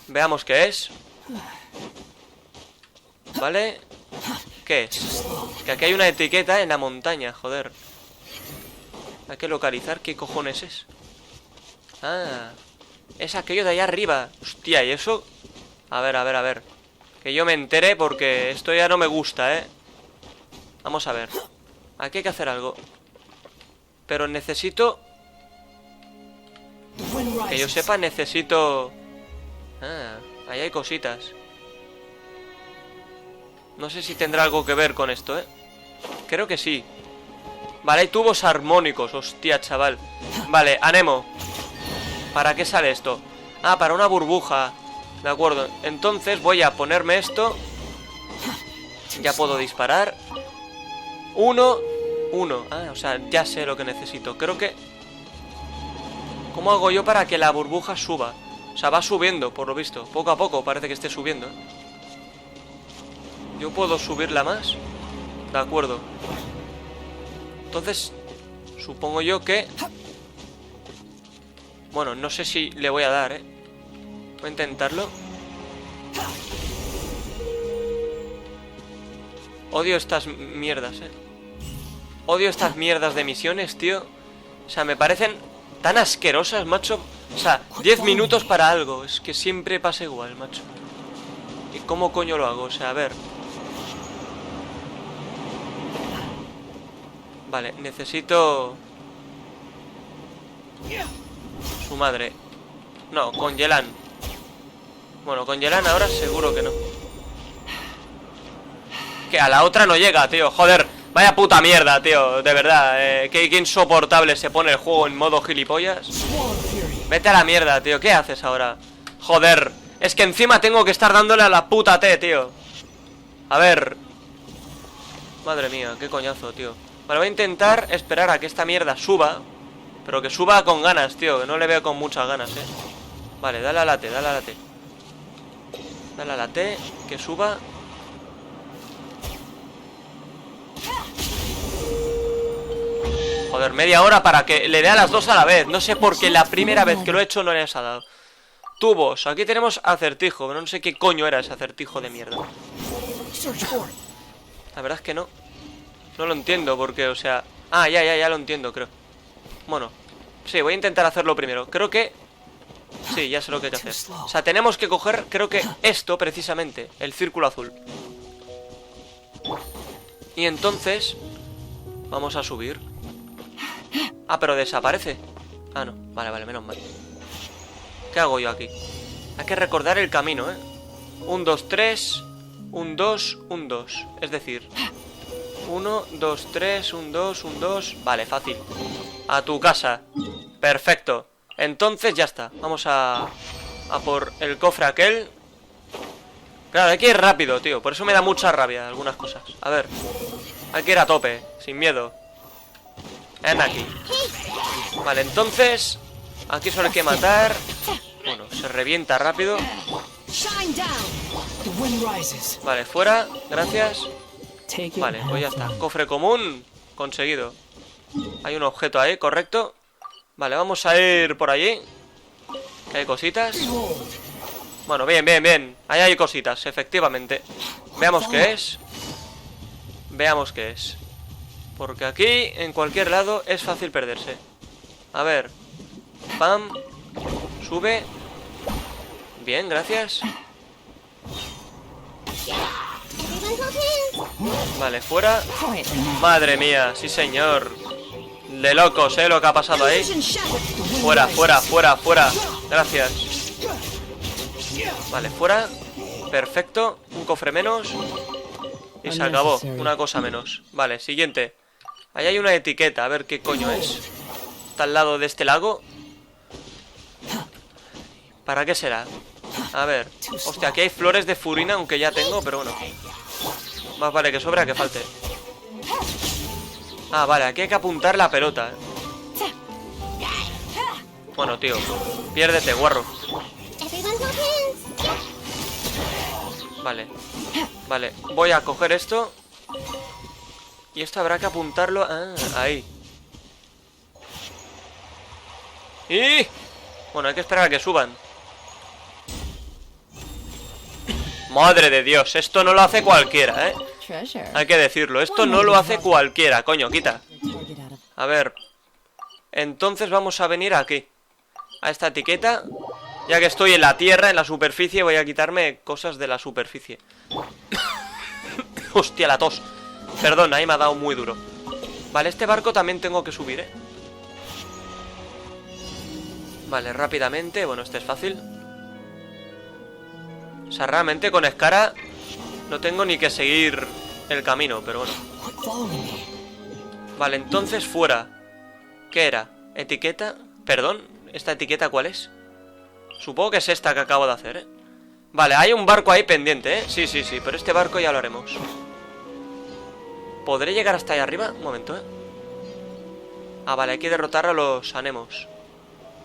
Veamos qué es. Vale. ¿Qué es? Que aquí hay una etiqueta en la montaña, joder. Hay que localizar qué cojones es. Ah, es aquello de allá arriba. Hostia, ¿y eso? A ver, a ver, a ver. Que yo me entere porque esto ya no me gusta, ¿eh? Vamos a ver. Aquí hay que hacer algo. Pero necesito... Que yo sepa, necesito... Ah, ahí hay cositas. No sé si tendrá algo que ver con esto, ¿eh? Creo que sí. Vale, hay tubos armónicos. Hostia, chaval. Vale, Anemo. ¿Para qué sale esto? Ah, para una burbuja. De acuerdo, entonces voy a ponerme esto. Ya puedo disparar. Uno. Ah, o sea, ya sé lo que necesito. Creo que... ¿Cómo hago yo para que la burbuja suba? O sea, va subiendo, por lo visto. Poco a poco parece que esté subiendo. ¿Yo puedo subirla más? De acuerdo. Entonces, supongo yo que... Bueno, no sé si le voy a dar, ¿eh? Voy a intentarlo. Odio estas mierdas, ¿eh? Odio estas mierdas de misiones, tío. O sea, me parecen tan asquerosas, macho. O sea, 10 minutos para algo. Es que siempre pasa igual, macho. ¿Y cómo coño lo hago? O sea, a ver. Vale, necesito... Su madre. No, con Yelan. Bueno, con Yelan ahora seguro que no. Que a la otra no llega, tío. Joder, vaya puta mierda, tío. De verdad, qué insoportable se pone el juego en modo gilipollas. Vete a la mierda, tío. ¿Qué haces ahora? Joder, es que encima tengo que estar dándole a la puta T, tío. A ver. Madre mía, qué coñazo, tío. Vale, voy a intentar esperar a que esta mierda suba. Pero que suba con ganas, tío. Que no le veo con muchas ganas, Vale, dale a la T, dale a la T. Dale a la T, que suba. Joder, media hora para que le dé a las dos a la vez. No sé por qué la primera vez que lo he hecho no les ha dado. Tubos, aquí tenemos acertijo. Pero no sé qué coño era ese acertijo de mierda. La verdad es que no. No lo entiendo porque, o sea... Ah, ya lo entiendo, creo. Bueno, sí, voy a intentar hacerlo primero. Creo que... Sí, ya sé lo que hay que hacer. O sea, tenemos que coger, creo que esto precisamente, el círculo azul. Y entonces vamos a subir. Ah, pero desaparece. Ah, no, vale, menos mal. ¿Qué hago yo aquí? Hay que recordar el camino, ¿eh? 1, 2, 3, 1, 2, 1, 2. Es decir, 1, 2, 3, 1, 2, 1, 2. Vale, fácil. A tu casa. Perfecto. Entonces ya está. Vamos a por el cofre aquel. Claro, hay que ir rápido, tío. Por eso me da mucha rabia algunas cosas. A ver. Hay que ir a tope, sin miedo. Ven aquí. Vale, entonces aquí solo hay que matar. Bueno, se revienta rápido. Vale, fuera, gracias. Vale, pues ya está. Cofre común, conseguido. Hay un objeto ahí, correcto. Vale, vamos a ir por allí. Hay cositas. Bueno, bien. Ahí hay cositas, efectivamente. Veamos qué es. Veamos qué es. Porque aquí, en cualquier lado, es fácil perderse. A ver. Pam. Sube. Bien, gracias. Vale, fuera. Madre mía, sí señor. De locos, lo que ha pasado ahí. Fuera. Gracias. Vale, fuera. Perfecto, un cofre menos. Y se acabó, una cosa menos. Vale, siguiente. Ahí hay una etiqueta, a ver qué coño es. Está al lado de este lago. ¿Para qué será? A ver. Hostia, aquí hay flores de Furina, aunque ya tengo, pero bueno. Más vale que sobra que falte. Ah, vale, aquí hay que apuntar la pelota. Bueno, tío, piérdete, guarro. Vale, voy a coger esto. Y esto habrá que apuntarlo. Ah, ahí. Y... bueno, hay que esperar a que suban. Madre de Dios, esto no lo hace cualquiera, ¿eh? Hay que decirlo, esto no lo hace cualquiera. Coño, quita. A ver. Entonces vamos a venir aquí, a esta etiqueta. Ya que estoy en la tierra, en la superficie, voy a quitarme cosas de la superficie. Hostia, la tos. Perdón, ahí me ha dado muy duro. Vale, este barco también tengo que subir, ¿eh? Vale, rápidamente. Bueno, este es fácil. O sea, realmente con Escara no tengo ni que seguir el camino, pero bueno. Vale, entonces fuera. ¿Qué era? ¿Etiqueta? Perdón, ¿esta etiqueta cuál es? Supongo que es esta que acabo de hacer, ¿eh? Vale, hay un barco ahí pendiente, ¿eh? Sí, pero este barco ya lo haremos. ¿Podré llegar hasta ahí arriba? Un momento, ¿eh? Ah, vale, hay que derrotar a los anemos.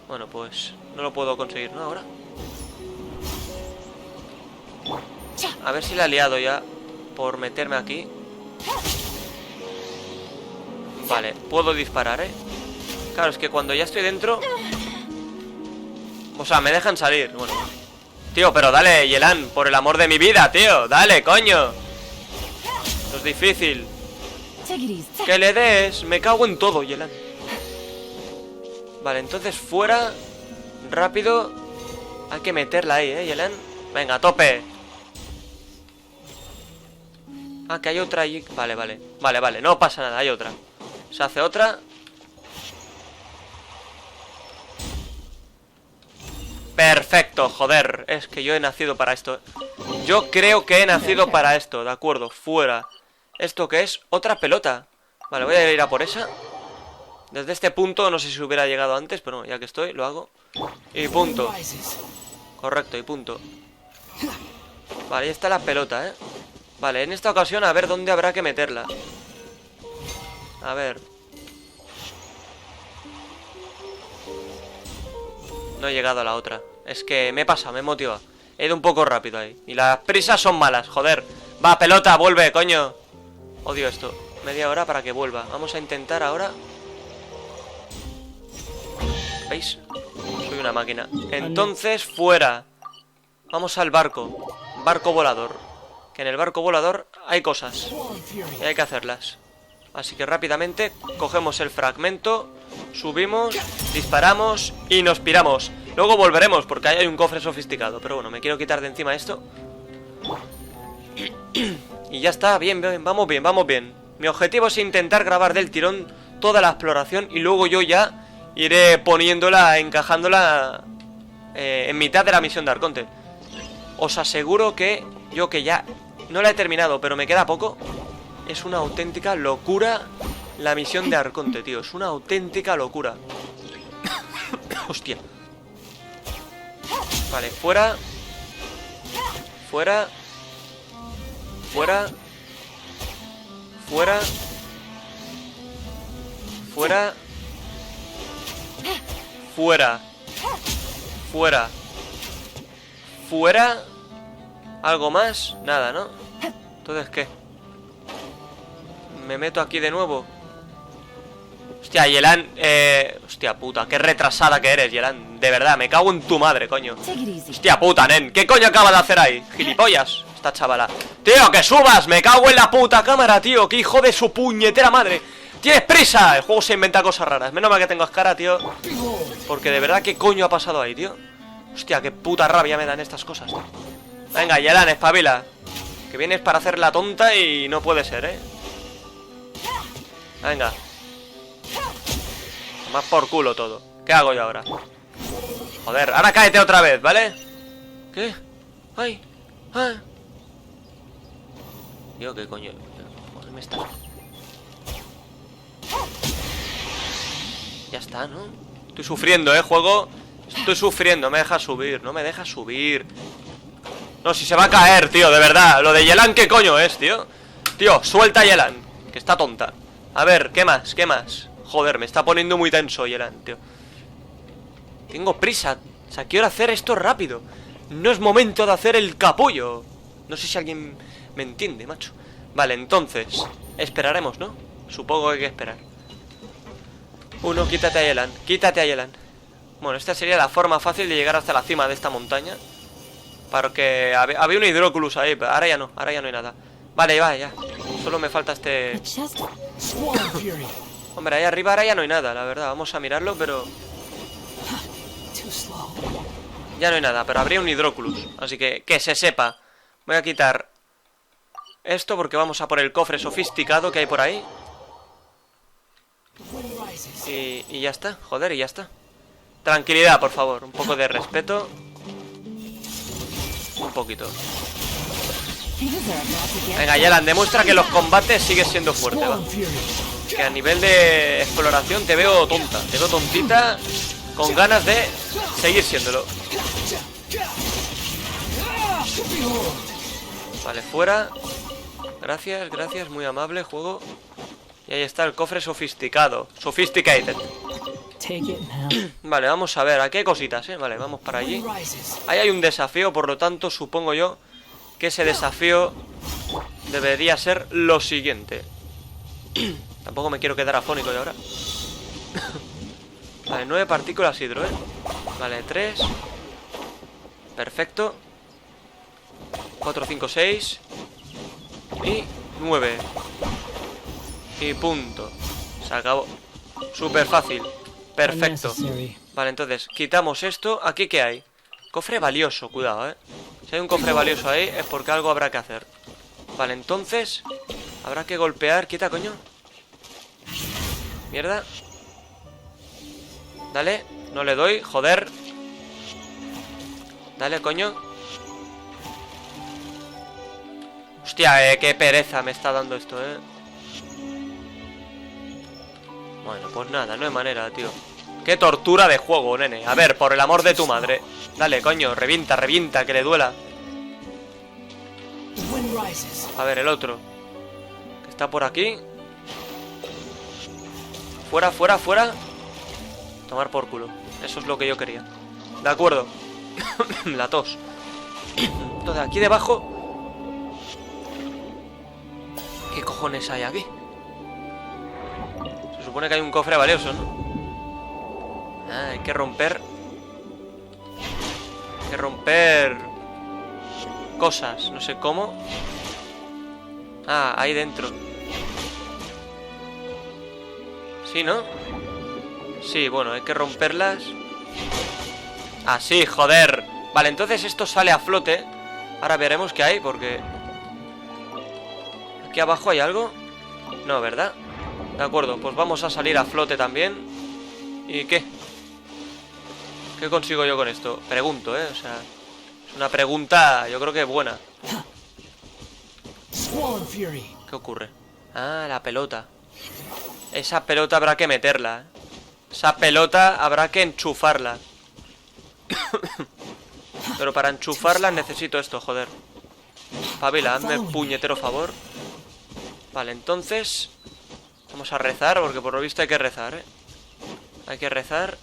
Bueno, pues no lo puedo conseguir, ¿no? Ahora. A ver si la he liado ya por meterme aquí. Vale, puedo disparar, ¿eh? Claro, es que cuando ya estoy dentro... o sea, me dejan salir, bueno. Tío, pero dale, Yelan, por el amor de mi vida, tío. Dale, coño. Esto es difícil. Que le des, me cago en todo, Yelan. Vale, entonces fuera. Rápido. Hay que meterla ahí, Yelan. Venga, a tope. Ah, que hay otra allí. Vale, no pasa nada, hay otra. Se hace otra. Perfecto, joder. Es que yo he nacido para esto. Yo creo que he nacido para esto. De acuerdo, fuera. ¿Esto qué es? Otra pelota. Vale, voy a ir a por esa. Desde este punto, no sé si hubiera llegado antes, pero bueno, ya que estoy, lo hago. Y punto. Correcto, y punto. Vale, ahí está la pelota, ¿eh? Vale, en esta ocasión a ver dónde habrá que meterla. A ver. No he llegado a la otra. Es que me he pasado, me he motivado. He ido un poco rápido ahí. Y las prisas son malas, joder. Va, pelota, vuelve, coño. Odio esto. Media hora para que vuelva. Vamos a intentar ahora. ¿Veis? Soy una máquina. Entonces, fuera. Vamos al barco. Barco volador. Que en el barco volador hay cosas. Y hay que hacerlas. Así que rápidamente cogemos el fragmento. Subimos, disparamos y nos piramos. Luego volveremos, porque ahí hay un cofre sofisticado. Pero bueno, me quiero quitar de encima esto. Y ya está, bien, vamos bien, vamos bien. Mi objetivo es intentar grabar del tirón toda la exploración. Y luego yo ya iré poniéndola, encajándola en mitad de la misión de Arconte. Os aseguro que yo, que ya no la he terminado, pero me queda poco, es una auténtica locura la misión de Arconte, tío. Es una auténtica locura. Hostia. Vale, fuera. Fuera. Fuera. Fuera. Fuera. Fuera. Fuera. Fuera. ¿Algo más? Nada, ¿no? Entonces, ¿qué? Me meto aquí de nuevo. Hostia, Yelan, hostia puta, qué retrasada que eres, Yelan. De verdad, me cago en tu madre, coño. Hostia puta, nen, ¿qué coño acabas de hacer ahí? Gilipollas, esta chavala. Tío, que subas, me cago en la puta cámara, tío. Que hijo de su puñetera madre. ¡Tienes prisa! El juego se inventa cosas raras. Menos mal que tengo cara, tío. Porque de verdad, ¿qué coño ha pasado ahí, tío? Hostia, qué puta rabia me dan estas cosas, tío. Venga, Yelan, espabila. Que vienes para hacer la tonta y no puede ser, ¿eh? Venga. Más por culo todo. ¿Qué hago yo ahora? Joder, ahora cáete otra vez, ¿vale? ¿Qué? ¡Ay! ¡Ay! Tío, ¿qué coño? Joder, me estás... Ya está, ¿no? Estoy sufriendo, juego. Estoy sufriendo, me deja subir. No me deja subir. No, si se va a caer, tío, de verdad. Lo de Yelan, ¿qué coño es, tío? Tío, suelta a Yelan, que está tonta. A ver, ¿qué más? ¿Qué más? Joder, me está poniendo muy tenso Yelan, tío. Tengo prisa. O sea, quiero hacer esto rápido. No es momento de hacer el capullo. No sé si alguien me entiende, macho. Vale, entonces esperaremos, ¿no? Supongo que hay que esperar. Uno, quítate a Yelan. Quítate a Yelan. Bueno, esta sería la forma fácil de llegar hasta la cima de esta montaña. Porque había un hidróculus ahí, pero ahora ya no hay nada. Vale, va, ya. Solo me falta este... Hombre, ahí arriba ahora ya no hay nada, la verdad. Vamos a mirarlo, pero... Ya no hay nada, pero habría un hidróculus. Así que se sepa. Voy a quitar esto porque vamos a por el cofre sofisticado que hay por ahí. Y ya está, joder, y ya está. Tranquilidad, por favor, un poco de respeto. Un poquito. Venga, Yelan, demuestra que los combates sigues siendo fuerte, va. Que a nivel de exploración te veo tonta. Te veo tontita, con ganas de seguir siéndolo. Vale, fuera. Gracias, gracias, muy amable, juego. Y ahí está el cofre sofisticado. Sophisticated. Vale, vamos a ver, aquí hay cositas, Vale, vamos para allí. Ahí hay un desafío, por lo tanto, supongo yo que ese desafío debería ser lo siguiente. Tampoco me quiero quedar afónico de ahora. Vale, 9 partículas hidro, Vale, 3. Perfecto. 4, 5, 6. Y 9. Y punto. Se acabó. Súper fácil. Perfecto. Vale, entonces, quitamos esto. ¿Aquí qué hay? Cofre valioso, cuidado, Si hay un cofre valioso ahí es porque algo habrá que hacer. Vale, entonces habrá que golpear. Quita, coño. Mierda. Dale, no le doy, joder. Dale, coño. Hostia, qué pereza me está dando esto, Bueno, pues nada, no hay manera, tío. Qué tortura de juego, nene. A ver, por el amor de tu madre. Dale, coño, revienta, revienta, que le duela. A ver, el otro. Que está por aquí. Fuera, fuera, fuera. Tomar por culo. Eso es lo que yo quería. De acuerdo. La tos. Entonces, aquí debajo. ¿Qué cojones hay aquí? Se supone que hay un cofre valioso, ¿no? Ah, hay que romper. Hay que romper cosas, no sé cómo. Ah, ahí dentro. Sí, ¿no? Sí, bueno, hay que romperlas. Así, joder. Vale, entonces esto sale a flote. Ahora veremos qué hay, porque... ¿Aquí abajo hay algo? No, ¿verdad? De acuerdo, pues vamos a salir a flote también. ¿Y qué? ¿Qué consigo yo con esto? Pregunto, o sea... Es una pregunta, yo creo que buena. ¿Qué ocurre? Ah, la pelota. Esa pelota habrá que meterla, Esa pelota habrá que enchufarla. Pero para enchufarla necesito esto, joder. Pavila, hazme puñetero favor. Vale, entonces vamos a rezar, porque por lo visto hay que rezar, Hay que rezar.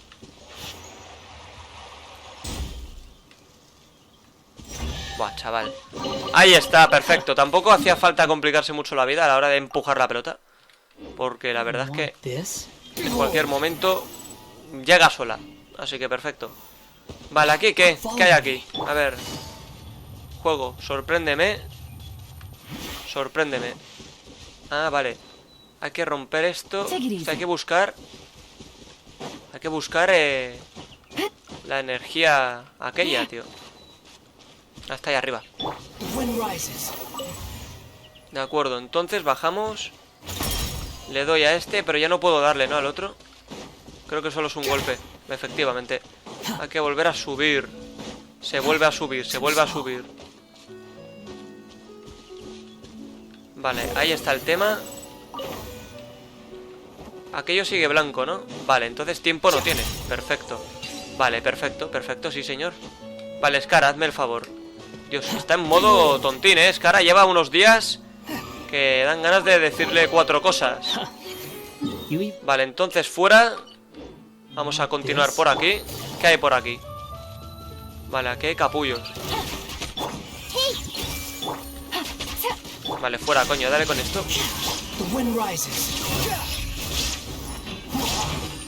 Buah, chaval. Ahí está, perfecto. Tampoco hacía falta complicarse mucho la vida a la hora de empujar la pelota, porque la verdad es que en cualquier momento llega sola. Así que perfecto. Vale, ¿aquí qué? ¿Qué hay aquí? A ver. Juego, sorpréndeme. Sorpréndeme. Ah, vale. Hay que romper esto. O sea, hay que buscar... Hay que buscar la energía aquella, tío. Hasta ahí arriba. De acuerdo, entonces bajamos. Le doy a este, pero ya no puedo darle, ¿no? Al otro. Creo que solo es un golpe, efectivamente. Hay que volver a subir. Se vuelve a subir, se vuelve a subir. Vale, ahí está el tema. Aquello sigue blanco, ¿no? Vale, entonces tiempo no tiene. Perfecto. Vale, perfecto, perfecto, sí señor. Vale, Scar, hazme el favor. Dios, está en modo tontín, Scar lleva unos días que dan ganas de decirle 4 cosas. Vale, entonces fuera. Vamos a continuar por aquí. ¿Qué hay por aquí? Vale, aquí hay capullos. Vale, fuera, coño, dale con esto.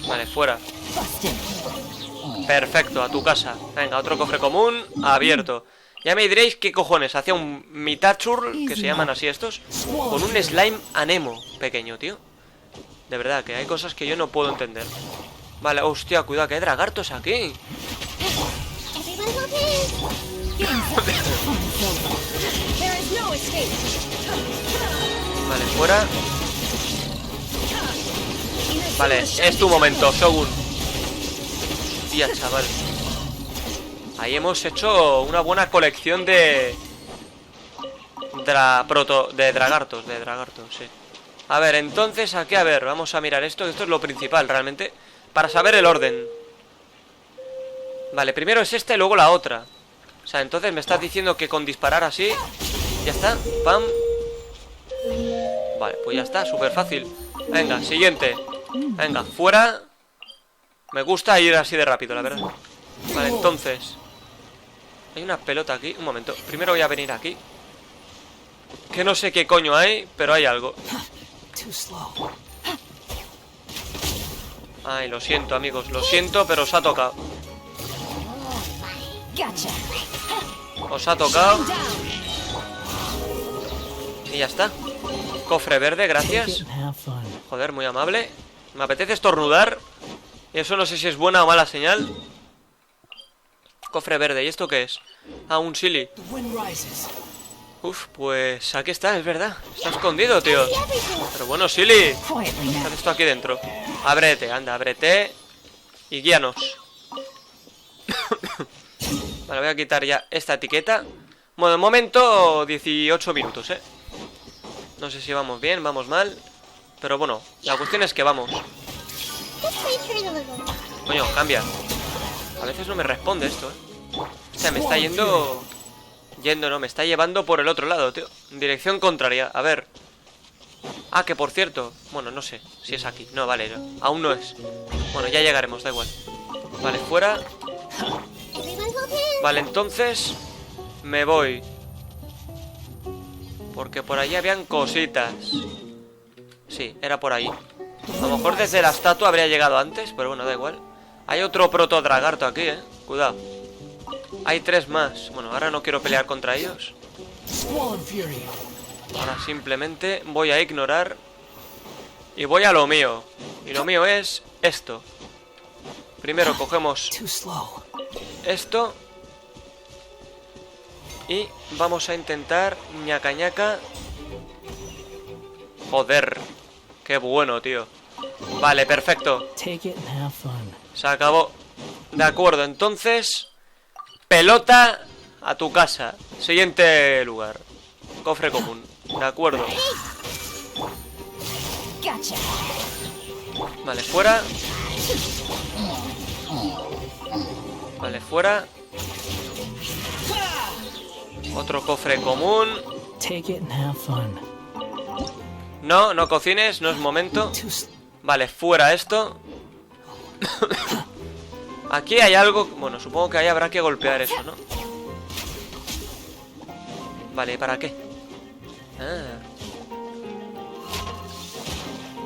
Vale, fuera. Perfecto, a tu casa. Venga, otro cofre común abierto. Ya me diréis qué cojones. Hacía un mitachur, que se llaman así estos, con un slime anemo pequeño, tío. De verdad, que hay cosas que yo no puedo entender. Vale, hostia, cuidado, que hay dragartos aquí. Vale, fuera. Vale, es tu momento, Shogun. Hostia, chaval. Ahí hemos hecho una buena colección de dragartos, sí. A ver, entonces aquí, a ver, vamos a mirar esto. Esto es lo principal, realmente, para saber el orden. Vale, primero es esta y luego la otra. O sea, entonces me estás diciendo que con disparar así ya está, pam. Vale, pues ya está, súper fácil. Venga, siguiente. Venga, fuera. Me gusta ir así de rápido, la verdad. Vale, entonces hay una pelota aquí, un momento. Primero voy a venir aquí, que no sé qué coño hay, pero hay algo. Ay, lo siento, amigos, lo siento, pero os ha tocado. Os ha tocado. Y ya está. Cofre verde, gracias. Joder, muy amable. Me apetece estornudar. Y eso no sé si es buena o mala señal. Cofre verde, ¿y esto qué es? Ah, un silly. Uf, pues aquí está, es verdad. Está escondido, tío. Pero bueno, silly, ¿qué haces esto aquí dentro? Ábrete, anda, ábrete. Y guíanos. Vale, voy a quitar ya esta etiqueta. Bueno, de momento 18 minutos, No sé si vamos bien, vamos mal. Pero bueno, la cuestión es que vamos. Coño, cambia. A veces no me responde esto, O sea, me está yendo... no, me está llevando por el otro lado, tío. En dirección contraria, a ver. Ah, que por cierto, bueno, no sé si es aquí. No, vale, no, aún no es. Bueno, ya llegaremos, da igual. Vale, fuera. Vale, entonces me voy, porque por allí habían cositas. Sí, era por ahí. A lo mejor desde la estatua habría llegado antes, pero bueno, da igual. Hay otro protodragarto aquí, cuidado. Hay 3 más. Bueno, ahora no quiero pelear contra ellos. Ahora simplemente voy a ignorar y voy a lo mío. Y lo mío es esto. Primero cogemos esto. Y vamos a intentar ñaca ñaca. Joder, qué bueno, tío. Vale, perfecto. Se acabó. De acuerdo, entonces pelota a tu casa. Siguiente lugar. Cofre común. De acuerdo. Vale, fuera. Vale, fuera. Otro cofre común. No, no cocines, no es momento. Vale, fuera esto. Aquí hay algo... Bueno, supongo que ahí habrá que golpear eso, ¿no? Vale, ¿para qué? Ah.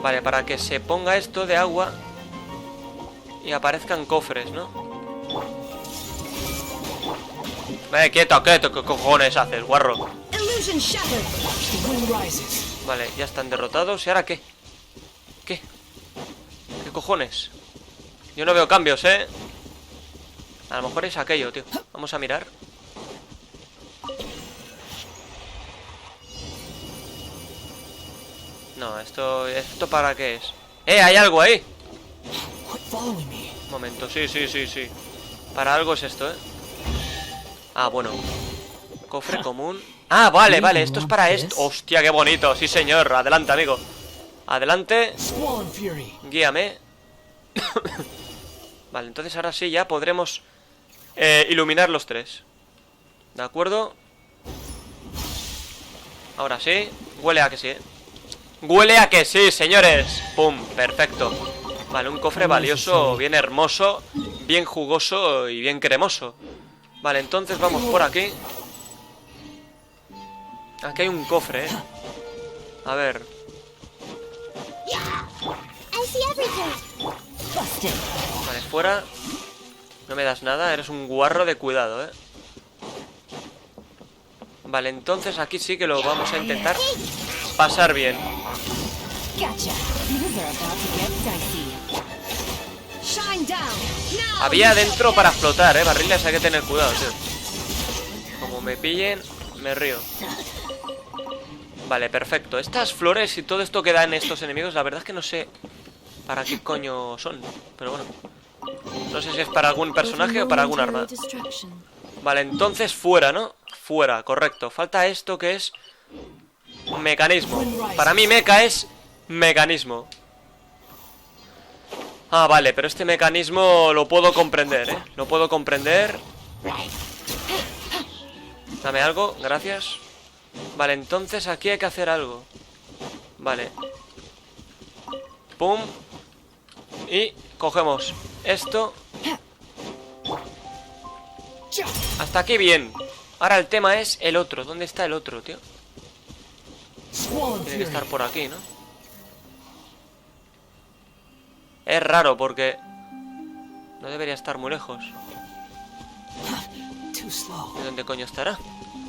Vale, para que se ponga esto de agua y aparezcan cofres, ¿no? Quieto, quieto, ¿qué cojones haces, guarro? Vale, ya están derrotados. ¿Y ahora qué? ¿Qué? ¿Qué cojones? Yo no veo cambios, ¿eh? A lo mejor es aquello, tío. Vamos a mirar. No, ¿esto para qué es? ¡Hay algo ahí! Un momento, sí. Para algo es esto, ¿eh? Ah, bueno. Cofre común. Ah, vale, esto es para esto. Hostia, qué bonito, sí señor. Adelante, amigo. Adelante. Guíame. Vale, entonces ahora sí ya podremos iluminar los tres. ¿De acuerdo? Ahora sí. Huele a que sí, ¿eh? Huele a que sí, señores. Pum, perfecto. Vale, un cofre valioso, bien hermoso, bien jugoso y bien cremoso. Vale, entonces vamos por aquí. Aquí hay un cofre, ¿eh? A ver. Vale, fuera. No me das nada, eres un guarro de cuidado, ¿eh? Vale, entonces aquí sí que lo vamos a intentar pasar bien. Había dentro para flotar, barriles, hay que tener cuidado, tío. Como me pillen, me río. Vale, perfecto. Estas flores y todo esto que dan estos enemigos, la verdad es que no sé para qué coño son. Pero bueno, no sé si es para algún personaje o para algún arma. Vale, entonces fuera, ¿no? Fuera, correcto. Falta esto que es mecanismo. Para mí meca es mecanismo. Ah, vale, pero este mecanismo lo puedo comprender, ¿eh? Lo puedo comprender. Dame algo, gracias. Vale, entonces aquí hay que hacer algo. Vale. Pum. Y cogemos esto. Hasta aquí bien. Ahora el tema es el otro. ¿Dónde está el otro, tío? Tiene que estar por aquí, ¿no? Es raro porque no debería estar muy lejos. ¿De dónde coño estará?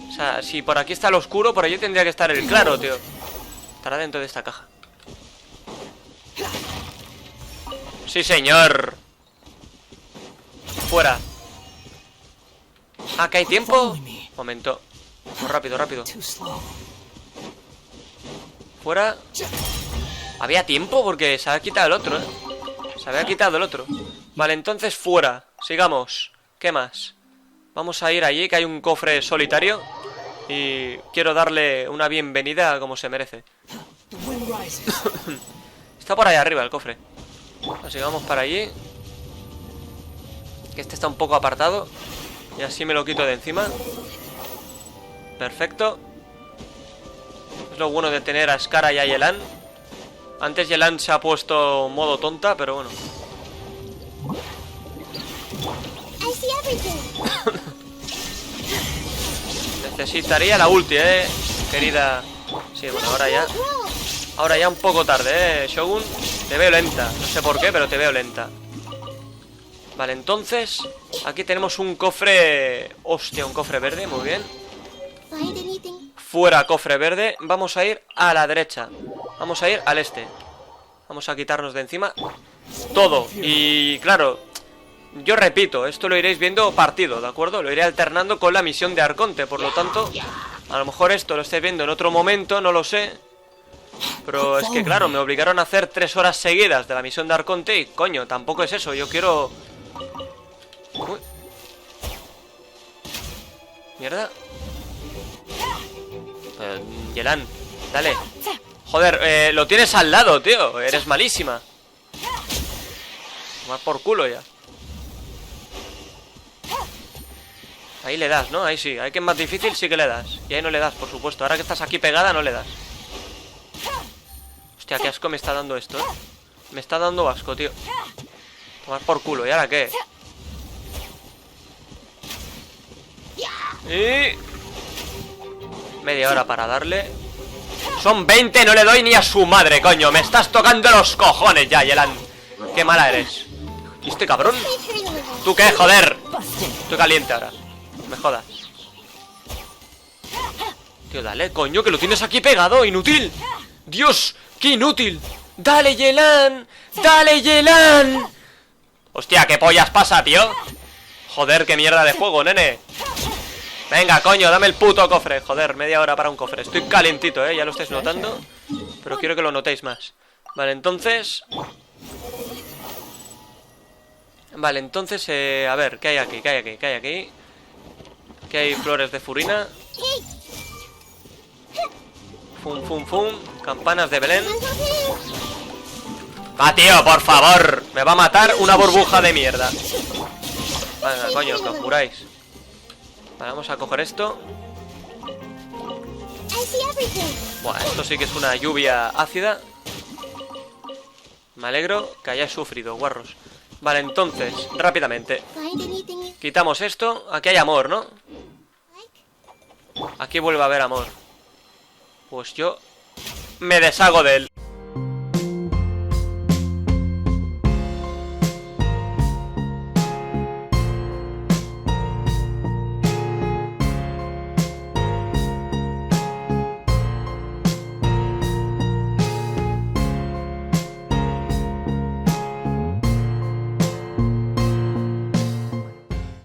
O sea, si por aquí está el oscuro, por allí tendría que estar el claro, tío. Estará dentro de esta caja. ¡Sí, señor! Fuera. Ah, ¿que hay tiempo? Momento. Muy rápido, rápido. Fuera. Había tiempo porque se ha quitado el otro, ¿eh? Se había quitado el otro. Vale, entonces fuera. Sigamos. ¿Qué más? Vamos a ir allí, que hay un cofre solitario. Y quiero darle una bienvenida como se merece. Está por ahí arriba el cofre. Así vamos para allí. Que este está un poco apartado. Y así me lo quito de encima. Perfecto. Es lo bueno de tener a Skara y a Yelan. Antes Yelan se ha puesto modo tonta, pero bueno. Necesitaría la ulti, querida. Sí, bueno, ahora ya un poco tarde, Shogun. Te veo lenta, no sé por qué, pero te veo lenta. Vale, entonces aquí tenemos un cofre. Hostia, un cofre verde, muy bien. Fuera cofre verde. Vamos a ir a la derecha. Vamos a ir al este. Vamos a quitarnos de encima. todo. Y claro, yo repito, esto lo iréis viendo partido, ¿de acuerdo? Lo iré alternando con la misión de Arconte. Por lo tanto, a lo mejor esto lo estáis viendo en otro momento, no lo sé. Pero es que claro, me obligaron a hacer 3 horas seguidas de la misión de Arconte. Y coño, tampoco es eso, yo quiero... Uy. Mierda. Yelan, dale. Joder, lo tienes al lado, tío. Eres malísima. Toma por culo ya. Ahí le das, ¿no? Ahí sí. Ahí que es más difícil sí que le das. Y ahí no le das, por supuesto. Ahora que estás aquí pegada no le das. Hostia, qué asco me está dando esto, ¿eh? Me está dando asco, tío. Tomar por culo. ¿Y ahora qué? Y... media hora para darle. Son 20, no le doy ni a su madre, coño. Me estás tocando los cojones ya, Yelan. Qué mala eres. ¿Y este cabrón? ¿Tú qué, joder? Estoy caliente ahora. Me jodas. Tío, dale, coño, que lo tienes aquí pegado, inútil. Dios, qué inútil. Dale, Yelan. Dale, Yelan. Hostia, qué pollas pasa, tío. Joder, qué mierda de juego, nene. Venga, coño, dame el puto cofre. Joder, media hora para un cofre. Estoy calentito, ya lo estáis notando. Pero quiero que lo notéis más. Vale, entonces... Vale, entonces, a ver, ¿qué hay aquí? ¿Qué hay aquí? ¿Qué hay aquí? ¿Qué hay? Flores de Furina. Fum, fum, fum. Campanas de Belén. Va, tío, por favor. Me va a matar una burbuja de mierda. Venga, coño, que os muráis. Vale, vamos a coger esto. Buah, esto sí que es una lluvia ácida. Me alegro que hayáis sufrido, guarros. Vale, entonces, rápidamente quitamos esto. Aquí hay amor, ¿no? Aquí vuelve a haber amor. Pues yo me deshago de él.